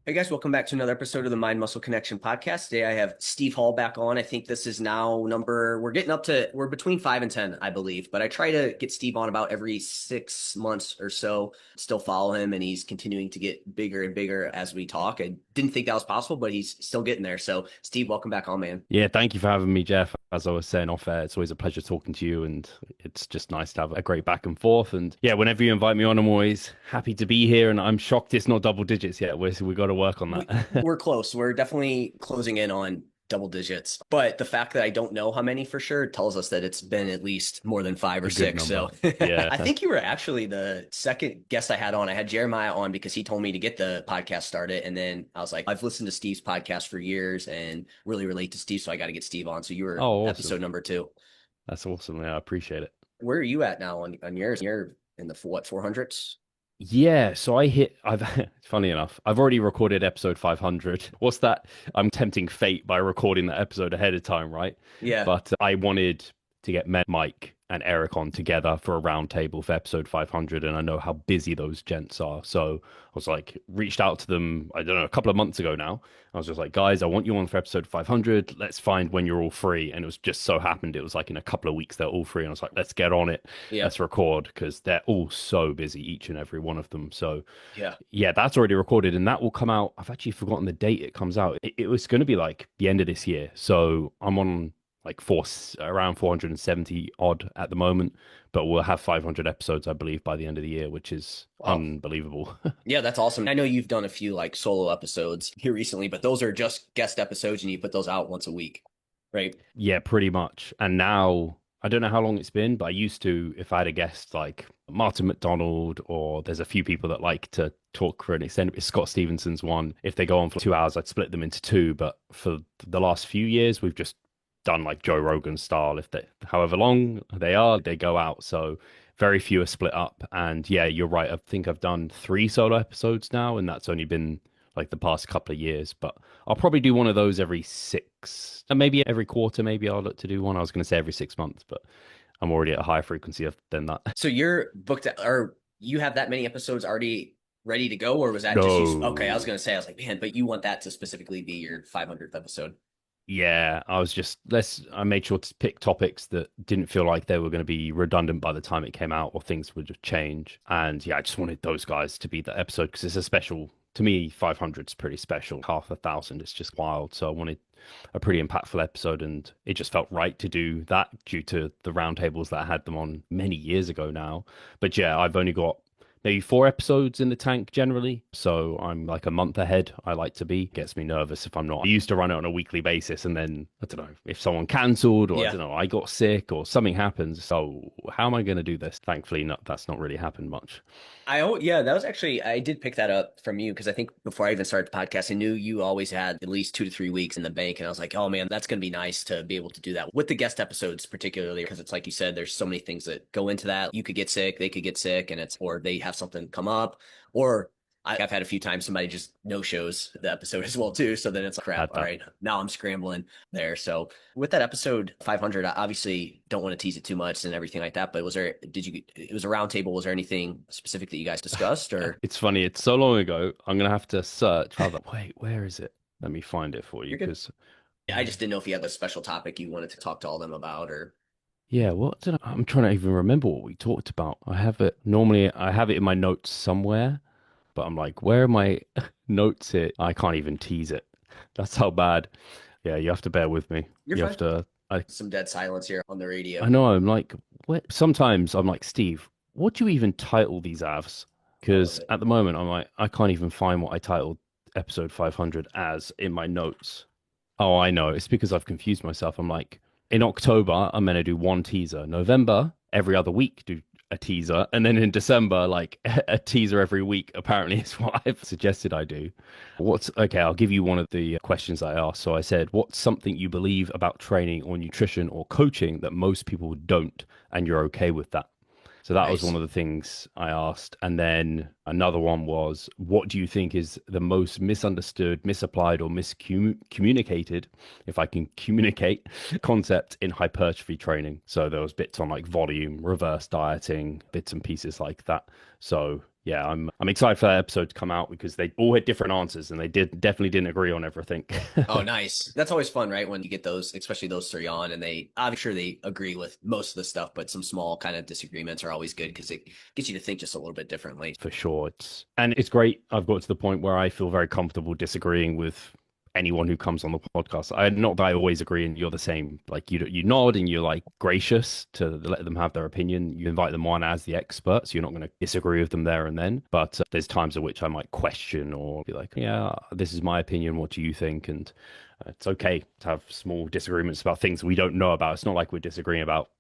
Hey guys, welcome back to another episode of the Mind Muscle Connection podcast. Today I have Steve Hall back on. I think this is now we're between 5 and 10, I believe, but I try to get Steve on about every 6 months or so. Still follow him, and he's continuing to get bigger and bigger as we talk. I didn't think that was possible, but he's still getting there. So, Steve, welcome back on, man. Yeah, thank you for having me, Jeff. As I was saying off air, it's always a pleasure talking to you, and it's just nice to have a great back and forth. And yeah, whenever you invite me on, I'm always happy to be here. And I'm shocked it's not double digits yet. We got to work on We, that. we're close. We're definitely closing in on double digits. But the fact that I don't know how many for sure tells us that it's been at least more than five or A good six. number. So Yeah. I think you were actually the second guest I had on. I had Jeremiah on because he told me to get the podcast started. And then I was like, I've listened to Steve's podcast for years and really relate to Steve. So I got to get Steve on. So you were Oh, awesome. episode number 2. That's awesome. Yeah, I appreciate it. Where are you at now on yours? You're in the what, 400s? Yeah, so I've funny enough, I've already recorded episode 500. What's that? I'm tempting fate by recording that episode ahead of time, right? Yeah. But I wanted to get Mike and Eric on together for a round table for episode 500, and I know how busy those gents are. So I was like, reached out to them, I don't know, a couple of months ago now. I was just like, guys, I want you on for episode 500. Let's find when you're all free. And it was just so happened, it was like in a couple of weeks, they're all free. And I was like, let's get on it. Yeah. Let's record because they're all so busy, each and every one of them. So Yeah. yeah, that's already recorded and that will come out. I've actually forgotten the date it comes out. It was going to be like the end of this year. So I'm on like around 470 odd at the moment, but we'll have 500 episodes, I believe, by the end of the year, which is Wow. unbelievable. Yeah, that's awesome. I know you've done a few like solo episodes here recently, but those are just guest episodes and you put those out once a week, right? Yeah, pretty much. And now I don't know how long it's been, but I used to, if I had a guest like Martin McDonald, or there's a few people that like to talk for an extended, Scott Stevenson's one. If they go on for 2 hours, I'd split them into two. But for the last few years, we've just done like Joe Rogan style. If they, however long they are, they go out. So very few are split up. And yeah, you're right. I think I've done 3 solo episodes now, and that's only been like the past couple of years. But I'll probably do one of those every six, and maybe every quarter. Maybe I'll look to do one. I was going to say every 6 months, but I'm already at a higher frequency than that. So you're booked or you have that many episodes already ready to go, or was that just you? Okay, I was No. gonna say, I was like, man, but you want that to specifically be your 500th episode. Yeah, I was just I made sure to pick topics that didn't feel like they were going to be redundant by the time it came out or things would just change. And yeah, I just wanted those guys to be the episode because it's a special, to me, 500 is pretty special. Half a thousand, it's just wild. So I wanted a pretty impactful episode, and it just felt right to do that due to the roundtables that I had them on many years ago now. But yeah, I've only got maybe 4 episodes in the tank generally. So I'm like a month ahead. I like to be. Gets me nervous if I'm not. I used to run it on a weekly basis, and then I don't know if someone cancelled, or I Yeah. don't know, I got sick or something happens. So how am I going to do this? Thankfully, not that's not really happened much. Yeah, that was actually, I did pick that up from you because I think before I even started the podcast, I knew you always had at least 2 to 3 weeks in the bank. And I was like, oh man, that's going to be nice to be able to do that with the guest episodes, particularly because it's like you said, there's so many things that go into that. You could get sick, they could get sick, and or they have something come up, or I've had a few times somebody just no shows the episode as well too. So then it's like, crap. Had All that. right, now I'm scrambling there. So with that episode 500, I obviously don't want to tease it too much and everything like that. But it was a round table. Was there anything specific that you guys discussed or It's funny. It's so long ago. I'm gonna have to search. Wait, where is it? Let me find it for you you're good? because Yeah, I just didn't know if you had a special topic you wanted to talk to all them about or yeah, what did I'm trying to even remember what we talked about. I have it normally. I have it in my notes somewhere, but I'm like, where are my notes here? I can't even tease it. That's how bad. Yeah, you have to bear with me. you're You have fine. to. Some dead silence here on the radio. I know. I'm like, what? Sometimes I'm like, Steve, what do you even title these avs? I love Because it. at the moment, I'm like, I can't even find what I titled episode 500 as in my notes. Oh, I know. It's because I've confused myself. I'm like, in October, I'm going to do one teaser. November, every other week, do a teaser. And then in December, like a teaser every week, apparently is what I've suggested I do. Okay, I'll give you one of the questions I asked. So I said, what's something you believe about training or nutrition or coaching that most people don't, and you're okay with that? So that was one Nice. of the things I asked. And then another one was, what do you think is the most misunderstood, misapplied, or miscommunicated, if I can communicate, concept in hypertrophy training? So there was bits on like volume, reverse dieting, bits and pieces like that. So Yeah, I'm excited for that episode to come out because they all had different answers and they definitely didn't agree on everything. Oh, nice. That's always fun, right? When you get those, especially those three on, and I'm sure they agree with most of the stuff, but some small kind of disagreements are always good because it gets you to think just a little bit differently. For sure. It's great. I've got to the point where I feel very comfortable disagreeing with anyone who comes on the podcast. Not that I always agree and you're the same. Like you nod and you're like gracious to let them have their opinion. You invite them on as the expert, so you're not going to disagree with them there and then. But there's times in which I might question or be like, yeah, this is my opinion. What do you think? And it's okay to have small disagreements about things we don't know about. It's not like we're disagreeing about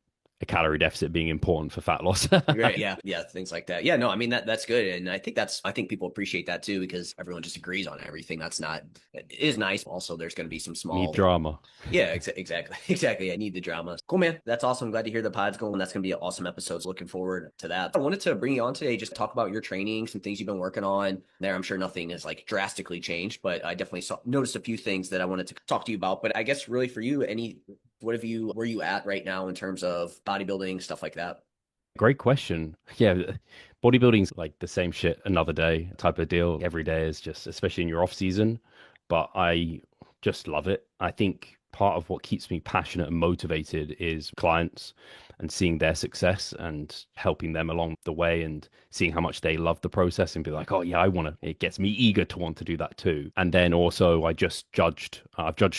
a calorie deficit being important for fat loss. Right. Yeah. Yeah. Things like that. Yeah. No, I mean, that's good. And I think people appreciate that too, because everyone just agrees on everything. It is nice. Also, there's going to be some Need small, drama. yeah, exactly. Exactly. I need the drama. Cool, man. That's awesome. Glad to hear the pod's going. That's going to be an awesome episode. Looking forward to that. I wanted to bring you on today, just talk about your training, some things you've been working on there. I'm sure nothing has like drastically changed, but I definitely noticed a few things that I wanted to talk to you about. But I guess really for you, where you at right now in terms of bodybuilding, stuff like that? Great question. Yeah, bodybuilding's like the same shit another day type of deal. Every day is just, especially in your off season, but I just love it. I think part of what keeps me passionate and motivated is clients and seeing their success and helping them along the way and seeing how much they love the process and be like, oh yeah, I want to, it gets me eager to want to do that too. And then also I've judged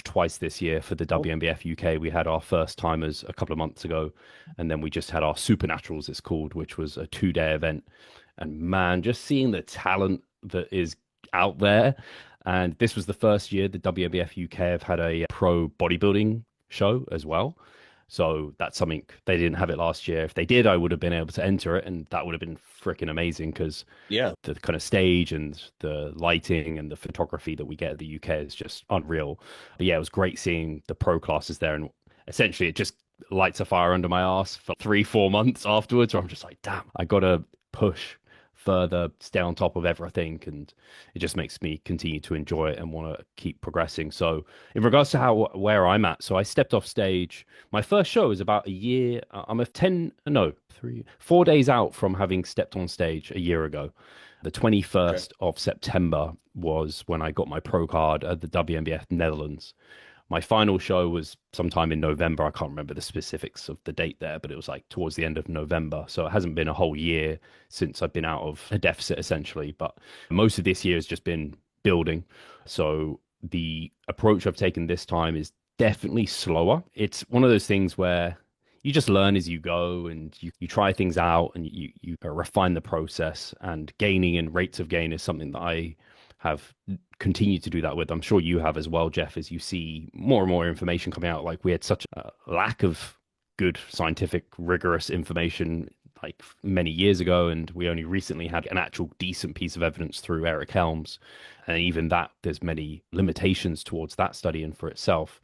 twice this year for the WMBF UK. We had our first timers a couple of months ago, and then we just had our Supernaturals, it's called, which was a 2-day event. And man, just seeing the talent that is out there. And this was the first year the WMBF UK have had a pro bodybuilding show as well. So that's something they didn't have it last year. If they did, I would have been able to enter it, and that would have been freaking amazing because Yeah. the kind of stage and the lighting and the photography that we get at the UK is just unreal. But yeah, it was great seeing the pro classes there, and essentially it just lights a fire under my ass for 3-4 months afterwards. Where I'm just like, damn, I gotta push further, stay on top of everything, and it just makes me continue to enjoy it and want to keep progressing. So in regards to where I'm at, so I stepped off stage. My first show is about a year. I'm a 10 no 3 4 days out from having stepped on stage a year ago. The Okay. 21st of September was when I got my pro card at the WNBF Netherlands. My final show was sometime in November. I can't remember the specifics of the date there, but it was like towards the end of November. So it hasn't been a whole year since I've been out of a deficit essentially. But most of this year has just been building. So the approach I've taken this time is definitely slower. It's one of those things where you just learn as you go and you try things out and you refine the process, and gaining and rates of gain is something that I have continued to do that with. I'm sure you have as well, Jeff, as you see more and more information coming out. Like we had such a lack of good scientific, rigorous information like many years ago, and we only recently had an actual decent piece of evidence through Eric Helms. And even that, there's many limitations towards that study and for itself.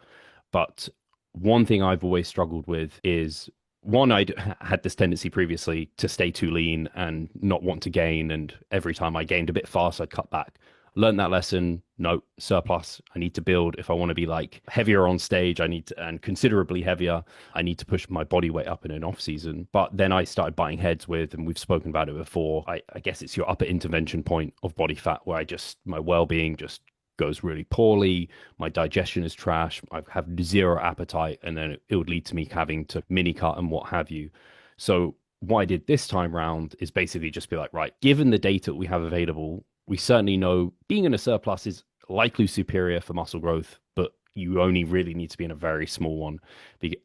But one thing I've always struggled with is one, I had this tendency previously to stay too lean and not want to gain. And every time I gained a bit fast, I'd cut back. Learned that lesson. No, surplus. I need to build. If I want to be like heavier on stage, I need to, and considerably heavier, I need to push my body weight up in an off season. But then I started butting heads with, and we've spoken about it before. I guess it's your upper intervention point of body fat where my well being just goes really poorly. My digestion is trash. I have zero appetite, and then it would lead to me having to mini cut and what have you. So what I did this time round is basically just be like, right, given the data we have available, we certainly know being in a surplus is likely superior for muscle growth, but you only really need to be in a very small one.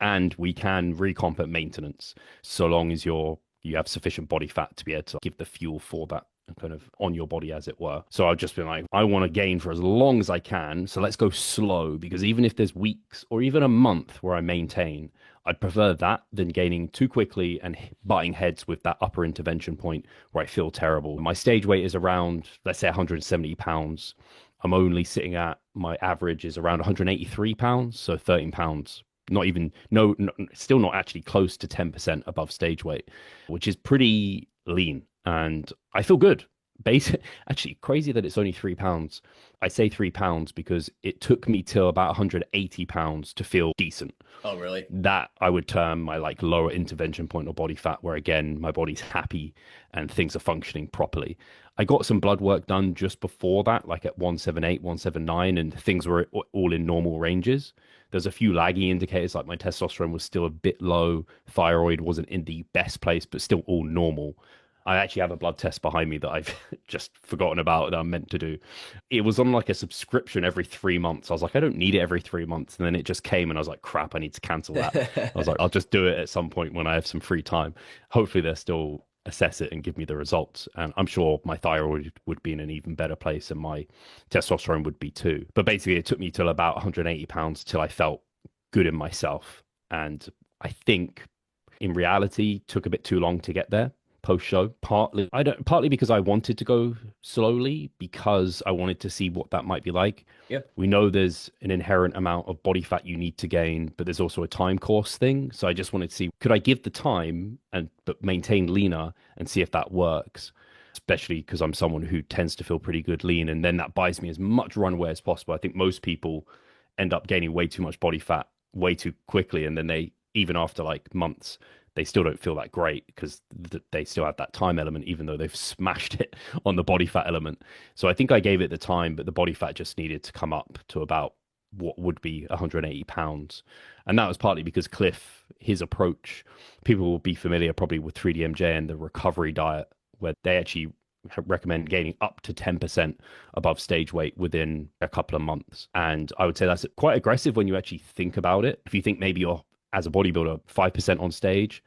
And we can recomp at maintenance so long as you have sufficient body fat to be able to give the fuel for that kind of on your body, as it were. So I've just been like, I want to gain for as long as I can. So let's go slow, because even if there's weeks or even a month where I maintain, I'd prefer that than gaining too quickly and butting heads with that upper intervention point where I feel terrible. My stage weight is around, let's say, 170 pounds. I'm only sitting at, my average is around 183 pounds. So 13 pounds, not even, no, still not actually close to 10% above stage weight, which is pretty lean. And I feel good, basic, actually, crazy that it's only £3. I say £3 because it took me till about £180 to feel decent. Oh, really? That I would term my like lower intervention point or body fat, where again, my body's happy and things are functioning properly. I got some blood work done just before that, like at 178, 179, and things were all in normal ranges. There's a few laggy indicators, like my testosterone was still a bit low, thyroid wasn't in the best place, but still all normal. I actually have a blood test behind me that I've just forgotten about that I'm meant to do. It was on like a subscription every 3 months. I was like, I don't need it every 3 months. And then it just came and I was like, crap, I need to cancel that. I was like, I'll just do it at some point when I have some free time. Hopefully they'll still assess it and give me the results. And I'm sure my thyroid would be in an even better place and my testosterone would be too. But basically it took me till about 180 pounds till I felt good in myself. And I think in reality took a bit too long to get there post show. Partly because I wanted to go slowly because I wanted to see what that might be like. Yeah. We know there's an inherent amount of body fat you need to gain, but there's also a time course thing. So I just wanted to see, could I give the time and but maintain leaner and see if that works? Especially because I'm someone who tends to feel pretty good lean, and then that buys me as much runway as possible. I think most people end up gaining way too much body fat way too quickly, and then they, even after like months, they still don't feel that great because they still have that time element, even though they've smashed it on the body fat element. So I think I gave it the time, but the body fat just needed to come up to about what would be 180 pounds. And that was partly because Cliff, his approach, people will be familiar probably with 3DMJ and the recovery diet, where they actually recommend gaining up to 10% above stage weight within a couple of months. And I would say that's quite aggressive when you actually think about it. If you think maybe you're, as a bodybuilder, 5% on stage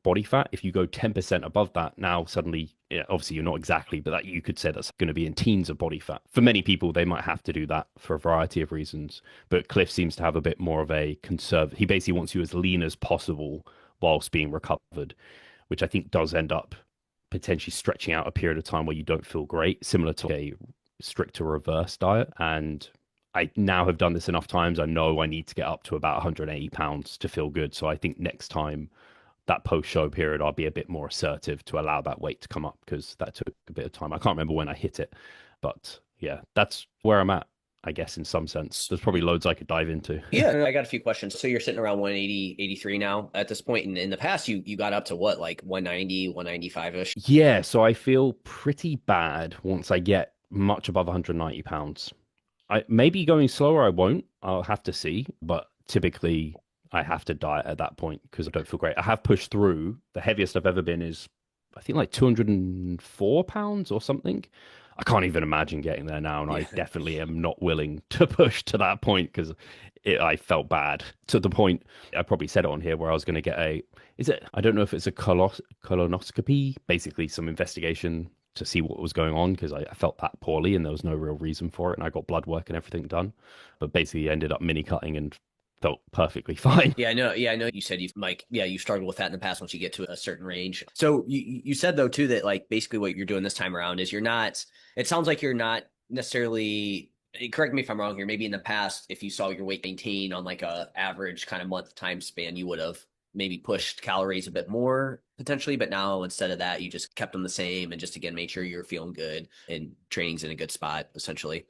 body fat, if you go 10% above that, now suddenly, obviously you're not exactly, but that you could say that's going to be in teens of body fat. For many people, they might have to do that for a variety of reasons. But Cliff seems to have a bit more of a conservative. He basically wants you as lean as possible whilst being recovered, which I think does end up potentially stretching out a period of time where you don't feel great, similar to a stricter reverse diet. And I now have done this enough times. I know I need to get up to about 180 pounds to feel good. So I think next time, that post show period, I'll be a bit more assertive to allow that weight to come up because that took a bit of time. I can't remember when I hit it, but yeah, that's where I'm at, I guess, in some sense. There's probably loads I could dive into. Yeah, I got a few questions. So you're sitting around 180, 83 now at this point. And in the past, you got up to what, like 190, 195-ish? Yeah, so I feel pretty bad once I get much above 190 pounds. I maybe going slower, I won't. I'll have to see, but typically I have to diet at that point because I don't feel great. I have pushed through. The heaviest I've ever been is, I think, like 204 pounds or something. I can't even imagine getting there now, and I definitely am not willing to push to that point because I felt bad to the point. I probably said it on here where I was going to get I don't know if it's a colonoscopy, basically some investigation to see what was going on because I felt that poorly and there was no real reason for it, and I got blood work and everything done, but basically ended up mini cutting and felt perfectly fine. Yeah, I know. Yeah, I know. You said you struggled with that in the past once you get to a certain range. So you said though too that like basically what you're doing this time around is you're not. It sounds like you're not necessarily. Correct me if I'm wrong here. Maybe in the past, if you saw your weight maintain on like a average kind of month time span, you would have maybe pushed calories a bit more potentially. But now instead of that, you just kept them the same and just again made sure you're feeling good and training's in a good spot essentially.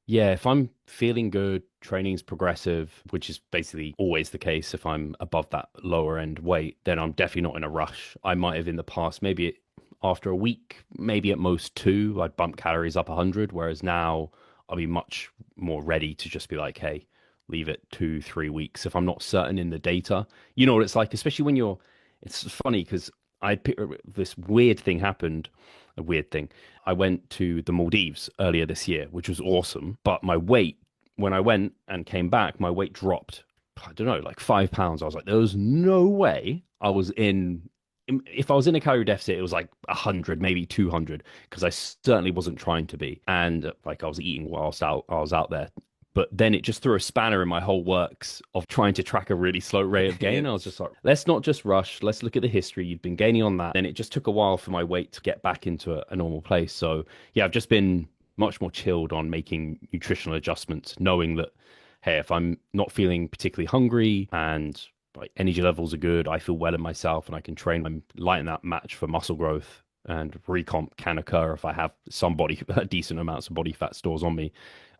Yeah, if I'm feeling good, training's progressive, which is basically always the case if I'm above that lower end weight, then I'm definitely not in a rush. I might have in the past, maybe after a week, maybe at most two, I'd bump calories up 100, whereas now I'll be much more ready to just be like, hey, leave it 2, 3 weeks. If I'm not certain in the data, you know what it's like, especially when it's funny because this weird thing happened, a weird thing. I went to the Maldives earlier this year, which was awesome. But my weight, when I went and came back, my weight dropped, I don't know, like 5 pounds. I was like, there was no way I was if I was in a calorie deficit, it was like 100, maybe 200, because I certainly wasn't trying to be. And like I was eating whilst I was out there. But then it just threw a spanner in my whole works of trying to track a really slow rate of gain. I was just like, let's not just rush. Let's look at the history. You've been gaining on that. And it just took a while for my weight to get back into a normal place. So yeah, I've just been much more chilled on making nutritional adjustments, knowing that, hey, if I'm not feeling particularly hungry and like energy levels are good, I feel well in myself and I can train. I'm lighting that match for muscle growth. and recomp can occur if I have decent amounts of body fat stores on me.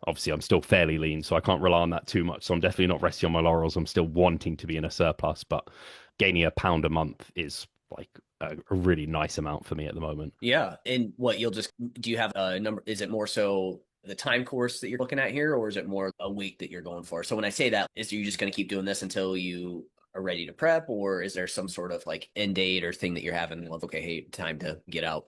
Obviously, I'm still fairly lean, so I can't rely on that too much. So I'm definitely not resting on my laurels. I'm still wanting to be in a surplus, but gaining a pound a month is like a really nice amount for me at the moment. Yeah. And what you'll just do you have a number? Is it more so the time course that you're looking at here, or is it more a week that you're going for? So when I say that, is you just going to keep doing this until you are ready to prep, or is there some sort of like end date or thing that you're having of okay, hey, time to get out?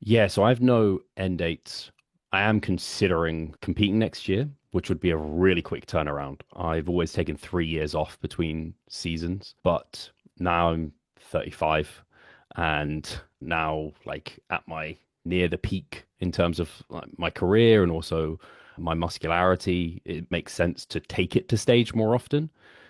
Yeah, so I have no end dates. I am considering competing next year, which would be a really quick turnaround. I've always taken 3 years off between seasons, but now I'm 35 and now like at my near the peak in terms of like, my career and also my muscularity. It makes sense to take it to stage more often.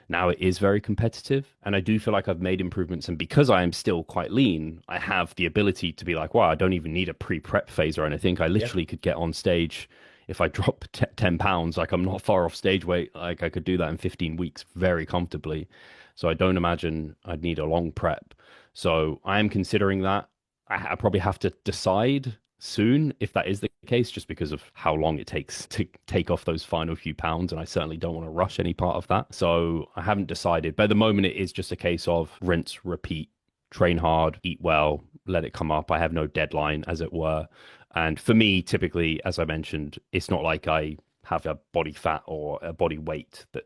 Now it is very competitive, and I do feel like I've made improvements. And because I am still quite lean, I have the ability to be like, wow, I don't even need a pre-prep phase or anything. I Yeah. literally could get on stage if I drop 10 pounds, like I'm not far off stage weight. Like I could do that in 15 weeks very comfortably. So I don't imagine I'd need a long prep. So I am considering that. I probably have to decide soon if that is the case, just because of how long it takes to take off those final few pounds. And I certainly don't want to rush any part of that. So I haven't decided. But at the moment, it is just a case of rinse, repeat, train hard, eat well, let it come up. I have no deadline, as it were. And for me, typically, as I mentioned, it's not like I have a body fat or a body weight that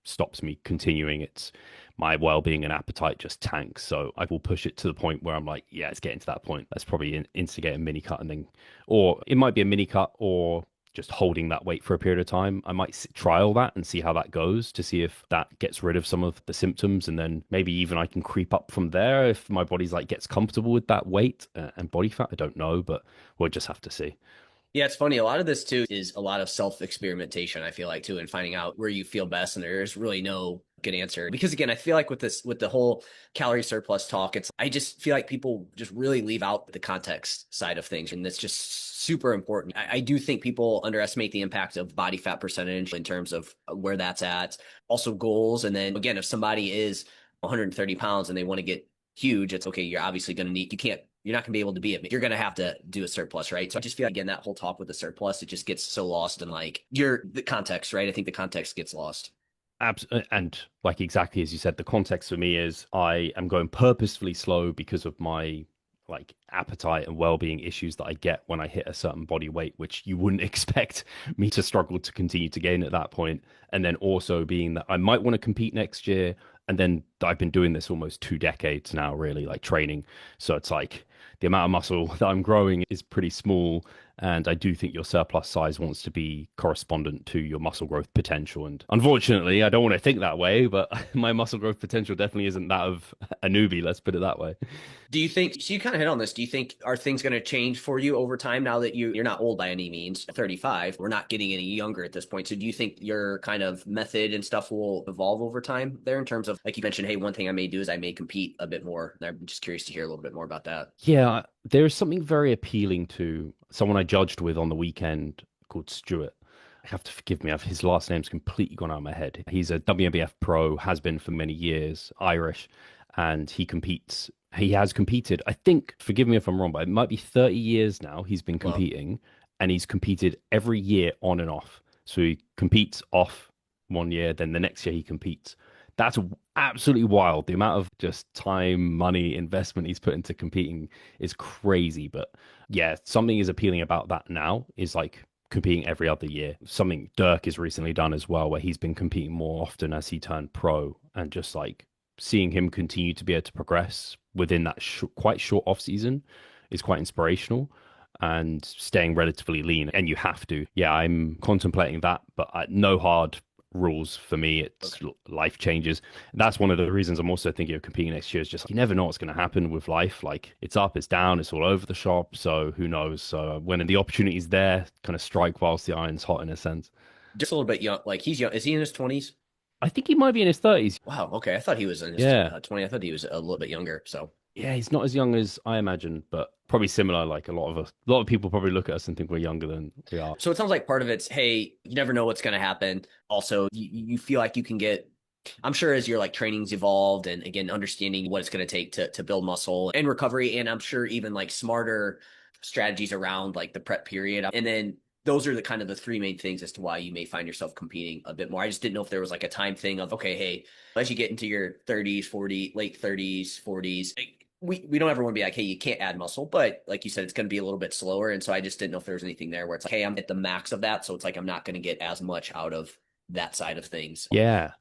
stops me continuing. It's my well-being and appetite just tanks. So I will push it to the point where I'm like, yeah, it's getting to that point. Let's probably instigate a mini cut, and then, or it might be a mini cut or just holding that weight for a period of time. I might trial that and see how that goes to see if that gets rid of some of the symptoms, and then maybe even I can creep up from there if my body's like gets comfortable with that weight and body fat. I don't know, but we'll just have to see. Yeah, it's funny. A lot of this too is a lot of self experimentation, I feel like too, and finding out where you feel best. And there's really no good answer. Because again, I feel like with this, with the whole calorie surplus talk, it's, I just feel like people just really leave out the context side of things. And that's just super important. I do think people underestimate the impact of body fat percentage in terms of where that's at, also goals. And then again, if somebody is 130 pounds and they want to get huge, it's okay. You're obviously going to need, you can't, you're not going to be able to be it. You're going to have to do a surplus, right? So I just feel like, again, that whole talk with the surplus, it just gets so lost in like the context, right? I think the context gets lost. And like exactly as you said, the context for me is I am going purposefully slow because of my like appetite and well-being issues that I get when I hit a certain body weight, which you wouldn't expect me to struggle to continue to gain at that point. And then also being that I might want to compete next year. And then I've been doing this almost 2 decades now, really, like training. So it's like the amount of muscle that I'm growing is pretty small. And I do think your surplus size wants to be correspondent to your muscle growth potential. And unfortunately, I don't want to think that way, but my muscle growth potential definitely isn't that of a newbie, let's put it that way. Do you think, so you kind of hit on this, do you think, are things going to change for you over time now that you're not old by any means, 35, we're not getting any younger at this point. So do you think your kind of method and stuff will evolve over time there in terms of, like you mentioned, hey, one thing I may do is I may compete a bit more. I'm just curious to hear a little bit more about that. Yeah, there's something very appealing to someone I judged with on the weekend called Stuart. I have to forgive me, his last name's completely gone out of my head. He's a WNBF pro, has been for many years, Irish, and he competes. He has competed, I think, forgive me if I'm wrong, but it might be 30 years now he's been Well, competing, and he's competed every year on and off. So he competes off one year, then the next year he competes. That's absolutely wild. The amount of just time, money, investment he's put into competing is crazy. But yeah, something is appealing about that now is like competing every other year. Something Dirk has recently done as well, where he's been competing more often as he turned pro, and just like seeing him continue to be able to progress within that quite short off season is quite inspirational. And staying relatively lean, and you have to. Yeah, I'm contemplating that, but no hard rules for me. It's okay. life changes. That's one of the reasons I'm also thinking of competing next year. Is just you never know what's going to happen with life. Like it's up, it's down, it's all over the shop. So who knows? So when the opportunity's there, kind of strike whilst the iron's hot in a sense. Just a little bit young, like he's young. Is he in his 20s? I think he might be in his 30s. Wow. Okay. I thought he was in his Yeah. 20. I thought he was a little bit younger. So Yeah, he's not as young as I imagined, but probably similar. Like a lot of us, a lot of people probably look at us and think we're younger than we are. So it sounds like part of it's, hey, you never know what's going to happen. Also, you feel like you can get I'm sure as your like training's evolved and again understanding what it's going to take to build muscle and recovery, and I'm sure even like smarter strategies around like the prep period, and then those are the kind of the three main things as to why you may find yourself competing a bit more. I just didn't know if there was like a time thing of okay, hey, as you get into your 30s, 40, late 30s, 40s. We don't ever want to be like, hey, you can't add muscle, but like you said, it's going to be a little bit slower. And so I just didn't know if there was anything there where it's like, hey, I'm at the max of that. So it's like, I'm not going to get as much out of that side of things. Yeah.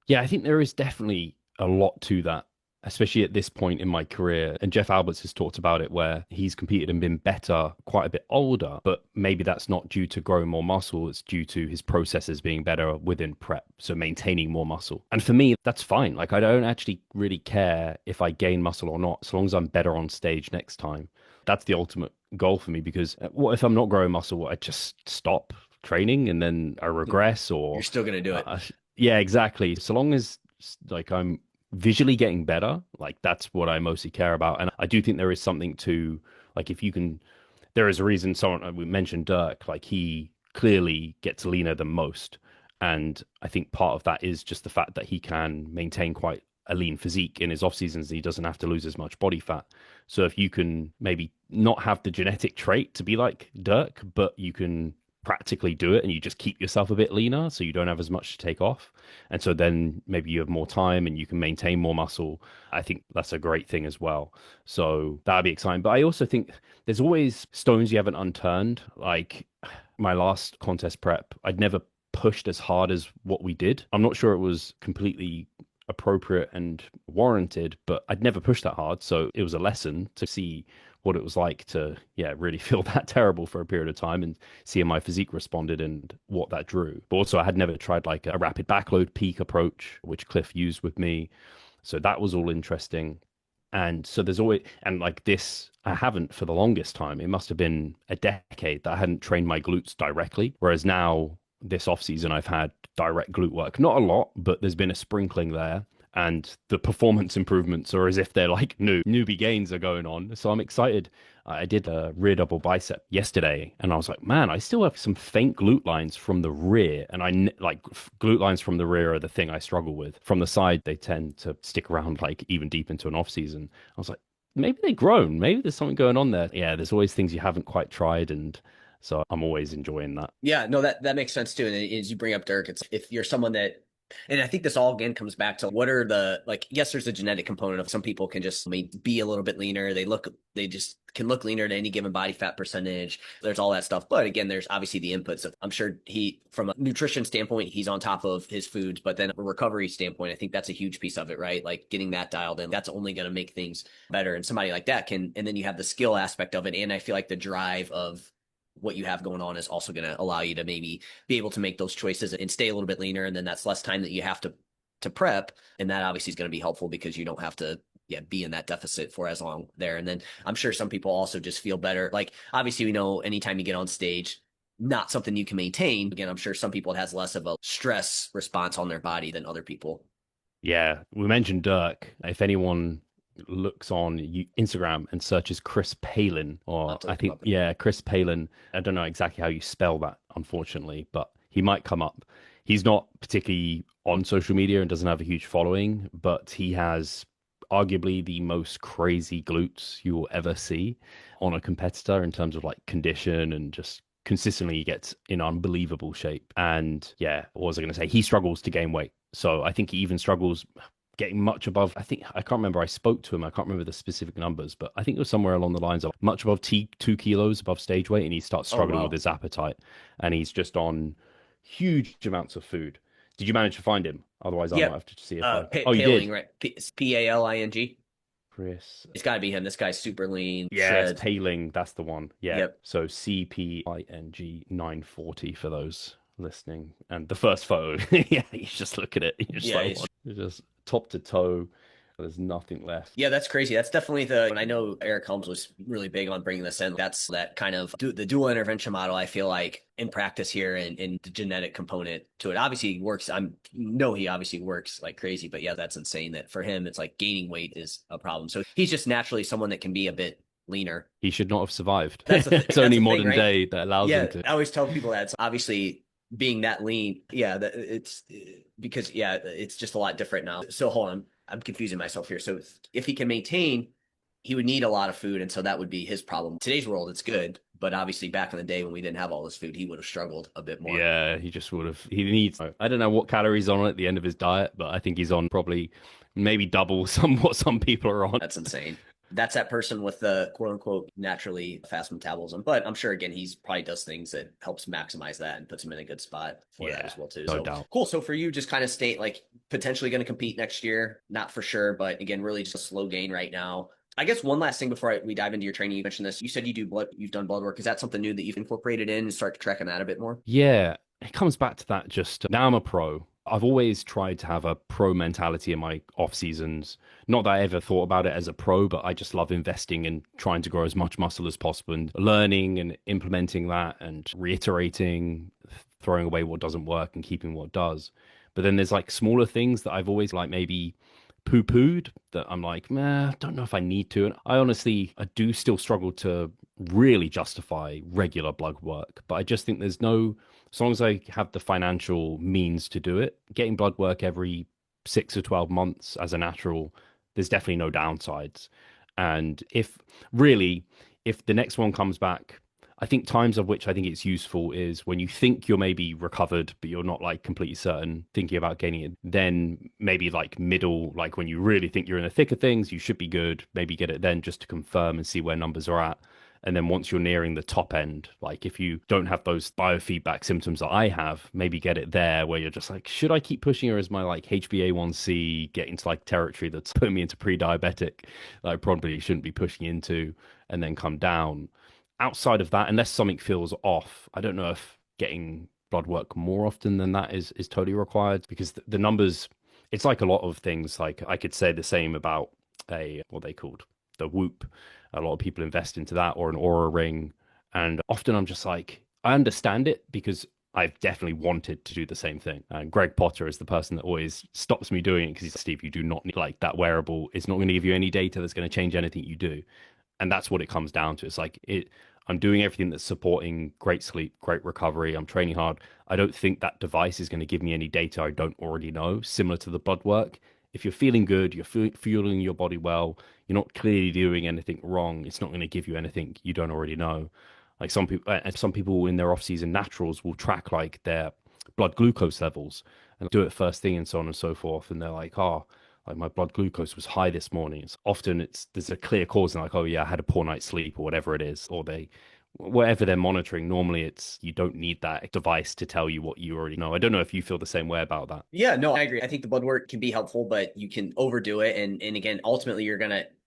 Yeah, I think there is definitely a lot to that, especially at this point in my career. And Jeff Alberts has talked about it where he's competed and been better quite a bit older, but maybe that's not due to growing more muscle. It's due to his processes being better within prep. So maintaining more muscle. And for me, that's fine. Like, I don't actually really care if I gain muscle or not, as long as I'm better on stage next time. That's the ultimate goal for me because what if I'm not growing muscle? I just stop training and then I regress You're or still going to do it. yeah, exactly. So long as like I'm visually getting better, like that's what I mostly care about. And I do think there is something to like if you can, there is a reason someone we mentioned Dirk, like he clearly gets leaner than most. And I think part of that is just the fact that he can maintain quite a lean physique in his off seasons. He doesn't have to lose as much body fat. So if you can maybe not have the genetic trait to be like Dirk, but you can practically do it and you just keep yourself a bit leaner so you don't have as much to take off. And so then maybe you have more time and you can maintain more muscle. I think that's a great thing as well. So that'd be exciting. But I also think there's always stones you haven't unturned. Like my last contest prep, I'd never pushed as hard as what we did. I'm not sure it was completely appropriate and warranted, but I'd never pushed that hard. So it was a lesson to see what it was like to, yeah, really feel that terrible for a period of time and see how my physique responded and what that drew. But also, I had never tried like a rapid backload peak approach, which Cliff used with me. So that was all interesting. And so there's always, and like this, I haven't for the longest time. It must have been a decade that I hadn't trained my glutes directly. Whereas now, this off season, I've had direct glute work. Not a lot, but there's been a sprinkling there. And the performance improvements are as if they're like newbie gains are going on. So I'm excited. I did a rear double bicep yesterday, and I was like, man, I still have some faint glute lines from the rear. And like glute lines from the rear are the thing I struggle with. From the side, they tend to stick around like even deep into an off season. I was like, maybe they've grown. Maybe there's something going on there. Yeah, there's always things you haven't quite tried, and so I'm always enjoying that. Yeah, no, that makes sense too. And as you bring up Dirk, it's if you're someone that, and I think this all again comes back to what are the like. Yes, there's a genetic component of some people can just be a little bit leaner. They just can look leaner to any given body fat percentage. There's all that stuff. But again, there's obviously the inputs of. I'm sure from a nutrition standpoint, he's on top of his foods. But then a recovery standpoint, I think that's a huge piece of it, right? Like getting that dialed in. That's only going to make things better. And somebody like that can, and then you have the skill aspect of it, and I feel like the drive of what you have going on is also going to allow you to maybe be able to make those choices and stay a little bit leaner. And then that's less time that you have to prep. And that obviously is going to be helpful because you don't have to be in that deficit for as long there. And then I'm sure some people also just feel better. Like obviously we know anytime you get on stage, not something you can maintain. Again, I'm sure some people it has less of a stress response on their body than other people. Yeah, we mentioned Dirk. If anyone looks on Instagram and searches Chris Palin, or I think, yeah, Chris Palin. I don't know exactly how you spell that, unfortunately, but he might come up. He's not particularly on social media and doesn't have a huge following, but he has arguably the most crazy glutes you will ever see on a competitor in terms of like condition and just consistently he gets in unbelievable shape. And yeah, what was I going to say? He struggles to gain weight. So I think he even struggles getting much above. I can't remember. I spoke to him. I can't remember the specific numbers, but I think it was somewhere along the lines of much above 2 kilos above stage weight. And he starts struggling with his appetite and he's just on huge amounts of food. Did you manage to find him? Otherwise, I might have to see if you Paling, did. right? Paling. Chris. It's got to be him. This guy's super lean. Yeah, it's Paling. That's the one. Yeah. Yep. So CPING 940 for those listening. And the first photo, yeah, you just look at it. You're just like, it's just top to toe. There's nothing left. Yeah, that's crazy. That's definitely and I know Eric Helms was really big on bringing this in. That's that kind of the dual intervention model, I feel like, in practice here and the genetic component to it. Obviously works. He obviously works like crazy, but yeah, that's insane that for him, it's like gaining weight is a problem. So he's just naturally someone that can be a bit leaner. He should not have survived. It's only modern day that allows him to. I always tell people that it's obviously being that lean. Yeah, it's because yeah, it's just a lot different now. So hold on, I'm confusing myself here. So if he can maintain, he would need a lot of food, and so that would be his problem. Today's world, it's good, but obviously back in the day when we didn't have all this food, he would have struggled a bit more. Yeah, he just would have. He needs. I don't know what calories on at the end of his diet, but I think he's on probably maybe double some what some people are on. That's insane. That's that person with the quote unquote naturally fast metabolism. But I'm sure again he's probably does things that helps maximize that and puts him in a good spot for that Yeah, as well too. no So doubt. cool. So for you, just kind of state like potentially going to compete next year, not for sure, but again, really just a slow gain right now. I guess one last thing before we dive into your training, you mentioned this. You said you do blood, you've done blood work. Is that something new that you've incorporated in and start tracking that a bit more? Yeah, it comes back to that. Just now, I'm a pro. I've always tried to have a pro mentality in my off seasons. Not that I ever thought about it as a pro, but I just love investing and trying to grow as much muscle as possible and learning and implementing that and reiterating, throwing away what doesn't work and keeping what does. But then there's like smaller things that I've always like maybe poo-pooed that I'm like, meh, I don't know if I need to. And I do still struggle to really justify regular blood work, but I just think there's no, as long as I have the financial means to do it, getting blood work every 6 or 12 months as a natural, there's definitely no downsides. And if the next one comes back, I think times of which I think it's useful is when you think you're maybe recovered, but you're not like completely certain, thinking about gaining it. Then maybe like middle, like when you really think you're in the thick of things, you should be good. Maybe get it then just to confirm and see where numbers are at. And then once you're nearing the top end, like if you don't have those biofeedback symptoms that I have, maybe get it there where you're just like, should I keep pushing, or is my like HbA1c getting to like territory that's putting me into pre-diabetic that I probably shouldn't be pushing into, and then come down. Outside of that, unless something feels off, I don't know if getting blood work more often than that is totally required, because the numbers, it's like a lot of things. Like I could say the same about a what they called the Whoop. A lot of people invest into that, or an Aura ring, and often I'm just like, I understand it because I've definitely wanted to do the same thing. And Greg Potter is the person that always stops me doing it because he's Steve, you do not need like that wearable. It's not going to give you any data that's going to change anything you do. And that's what it comes down to. It's like I'm doing everything that's supporting great sleep, great recovery. I'm training hard. I don't think that device is going to give me any data I don't already know, similar to the blood work. If you're feeling good, you're fueling your body well, you're not clearly doing anything wrong, it's not going to give you anything you don't already know. Like some people in their off-season naturals will track like their blood glucose levels and do it first thing and so on and so forth. And they're like, oh, like my blood glucose was high this morning. There's a clear cause, and like, oh yeah, I had a poor night's sleep or whatever it is, or whatever they're monitoring. Normally, you don't need that device to tell you what you already know. I don't know if you feel the same way about that. Yeah, no, I agree. I think the blood work can be helpful, but you can overdo it. And again, ultimately,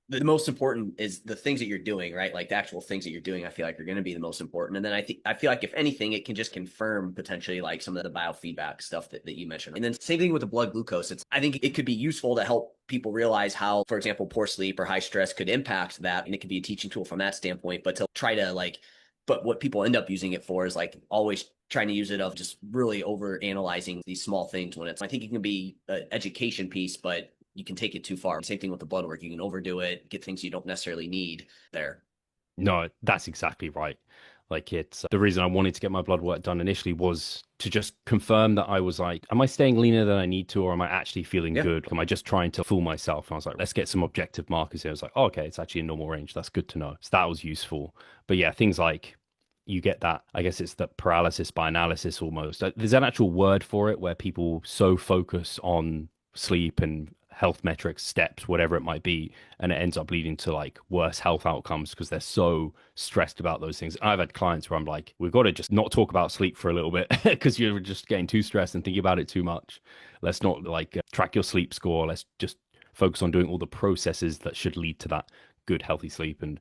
the most important is the things that you're doing, right? Like the actual things that you're doing, I feel like are going to be the most important. And then I feel like if anything, it can just confirm potentially like some of the biofeedback stuff that you mentioned. And then same thing with the blood glucose. I think it could be useful to help people realize how, for example, poor sleep or high stress could impact that. And it could be a teaching tool from that standpoint, but to try to but what people end up using it for is like always trying to use it of just really over analyzing these small things when I think it can be an education piece, but you can take it too far. Same thing with the blood work. You can overdo it, get things you don't necessarily need there. No, that's exactly right. Like it's the reason I wanted to get my blood work done initially was to just confirm that I was like, am I staying leaner than I need to, or am I actually feeling good? Am I just trying to fool myself? And I was like, let's get some objective markers here. I was like, oh, okay, it's actually in normal range. That's good to know. So that was useful. But yeah, things like you get that, I guess it's the paralysis by analysis almost. There's an actual word for it where people so focus on sleep and health metrics, steps, whatever it might be, and it ends up leading to like worse health outcomes because they're so stressed about those things. I've had clients where I'm like, we've got to just not talk about sleep for a little bit because you're just getting too stressed and thinking about it too much. Let's not like track your sleep score. Let's just focus on doing all the processes that should lead to that good, healthy sleep. And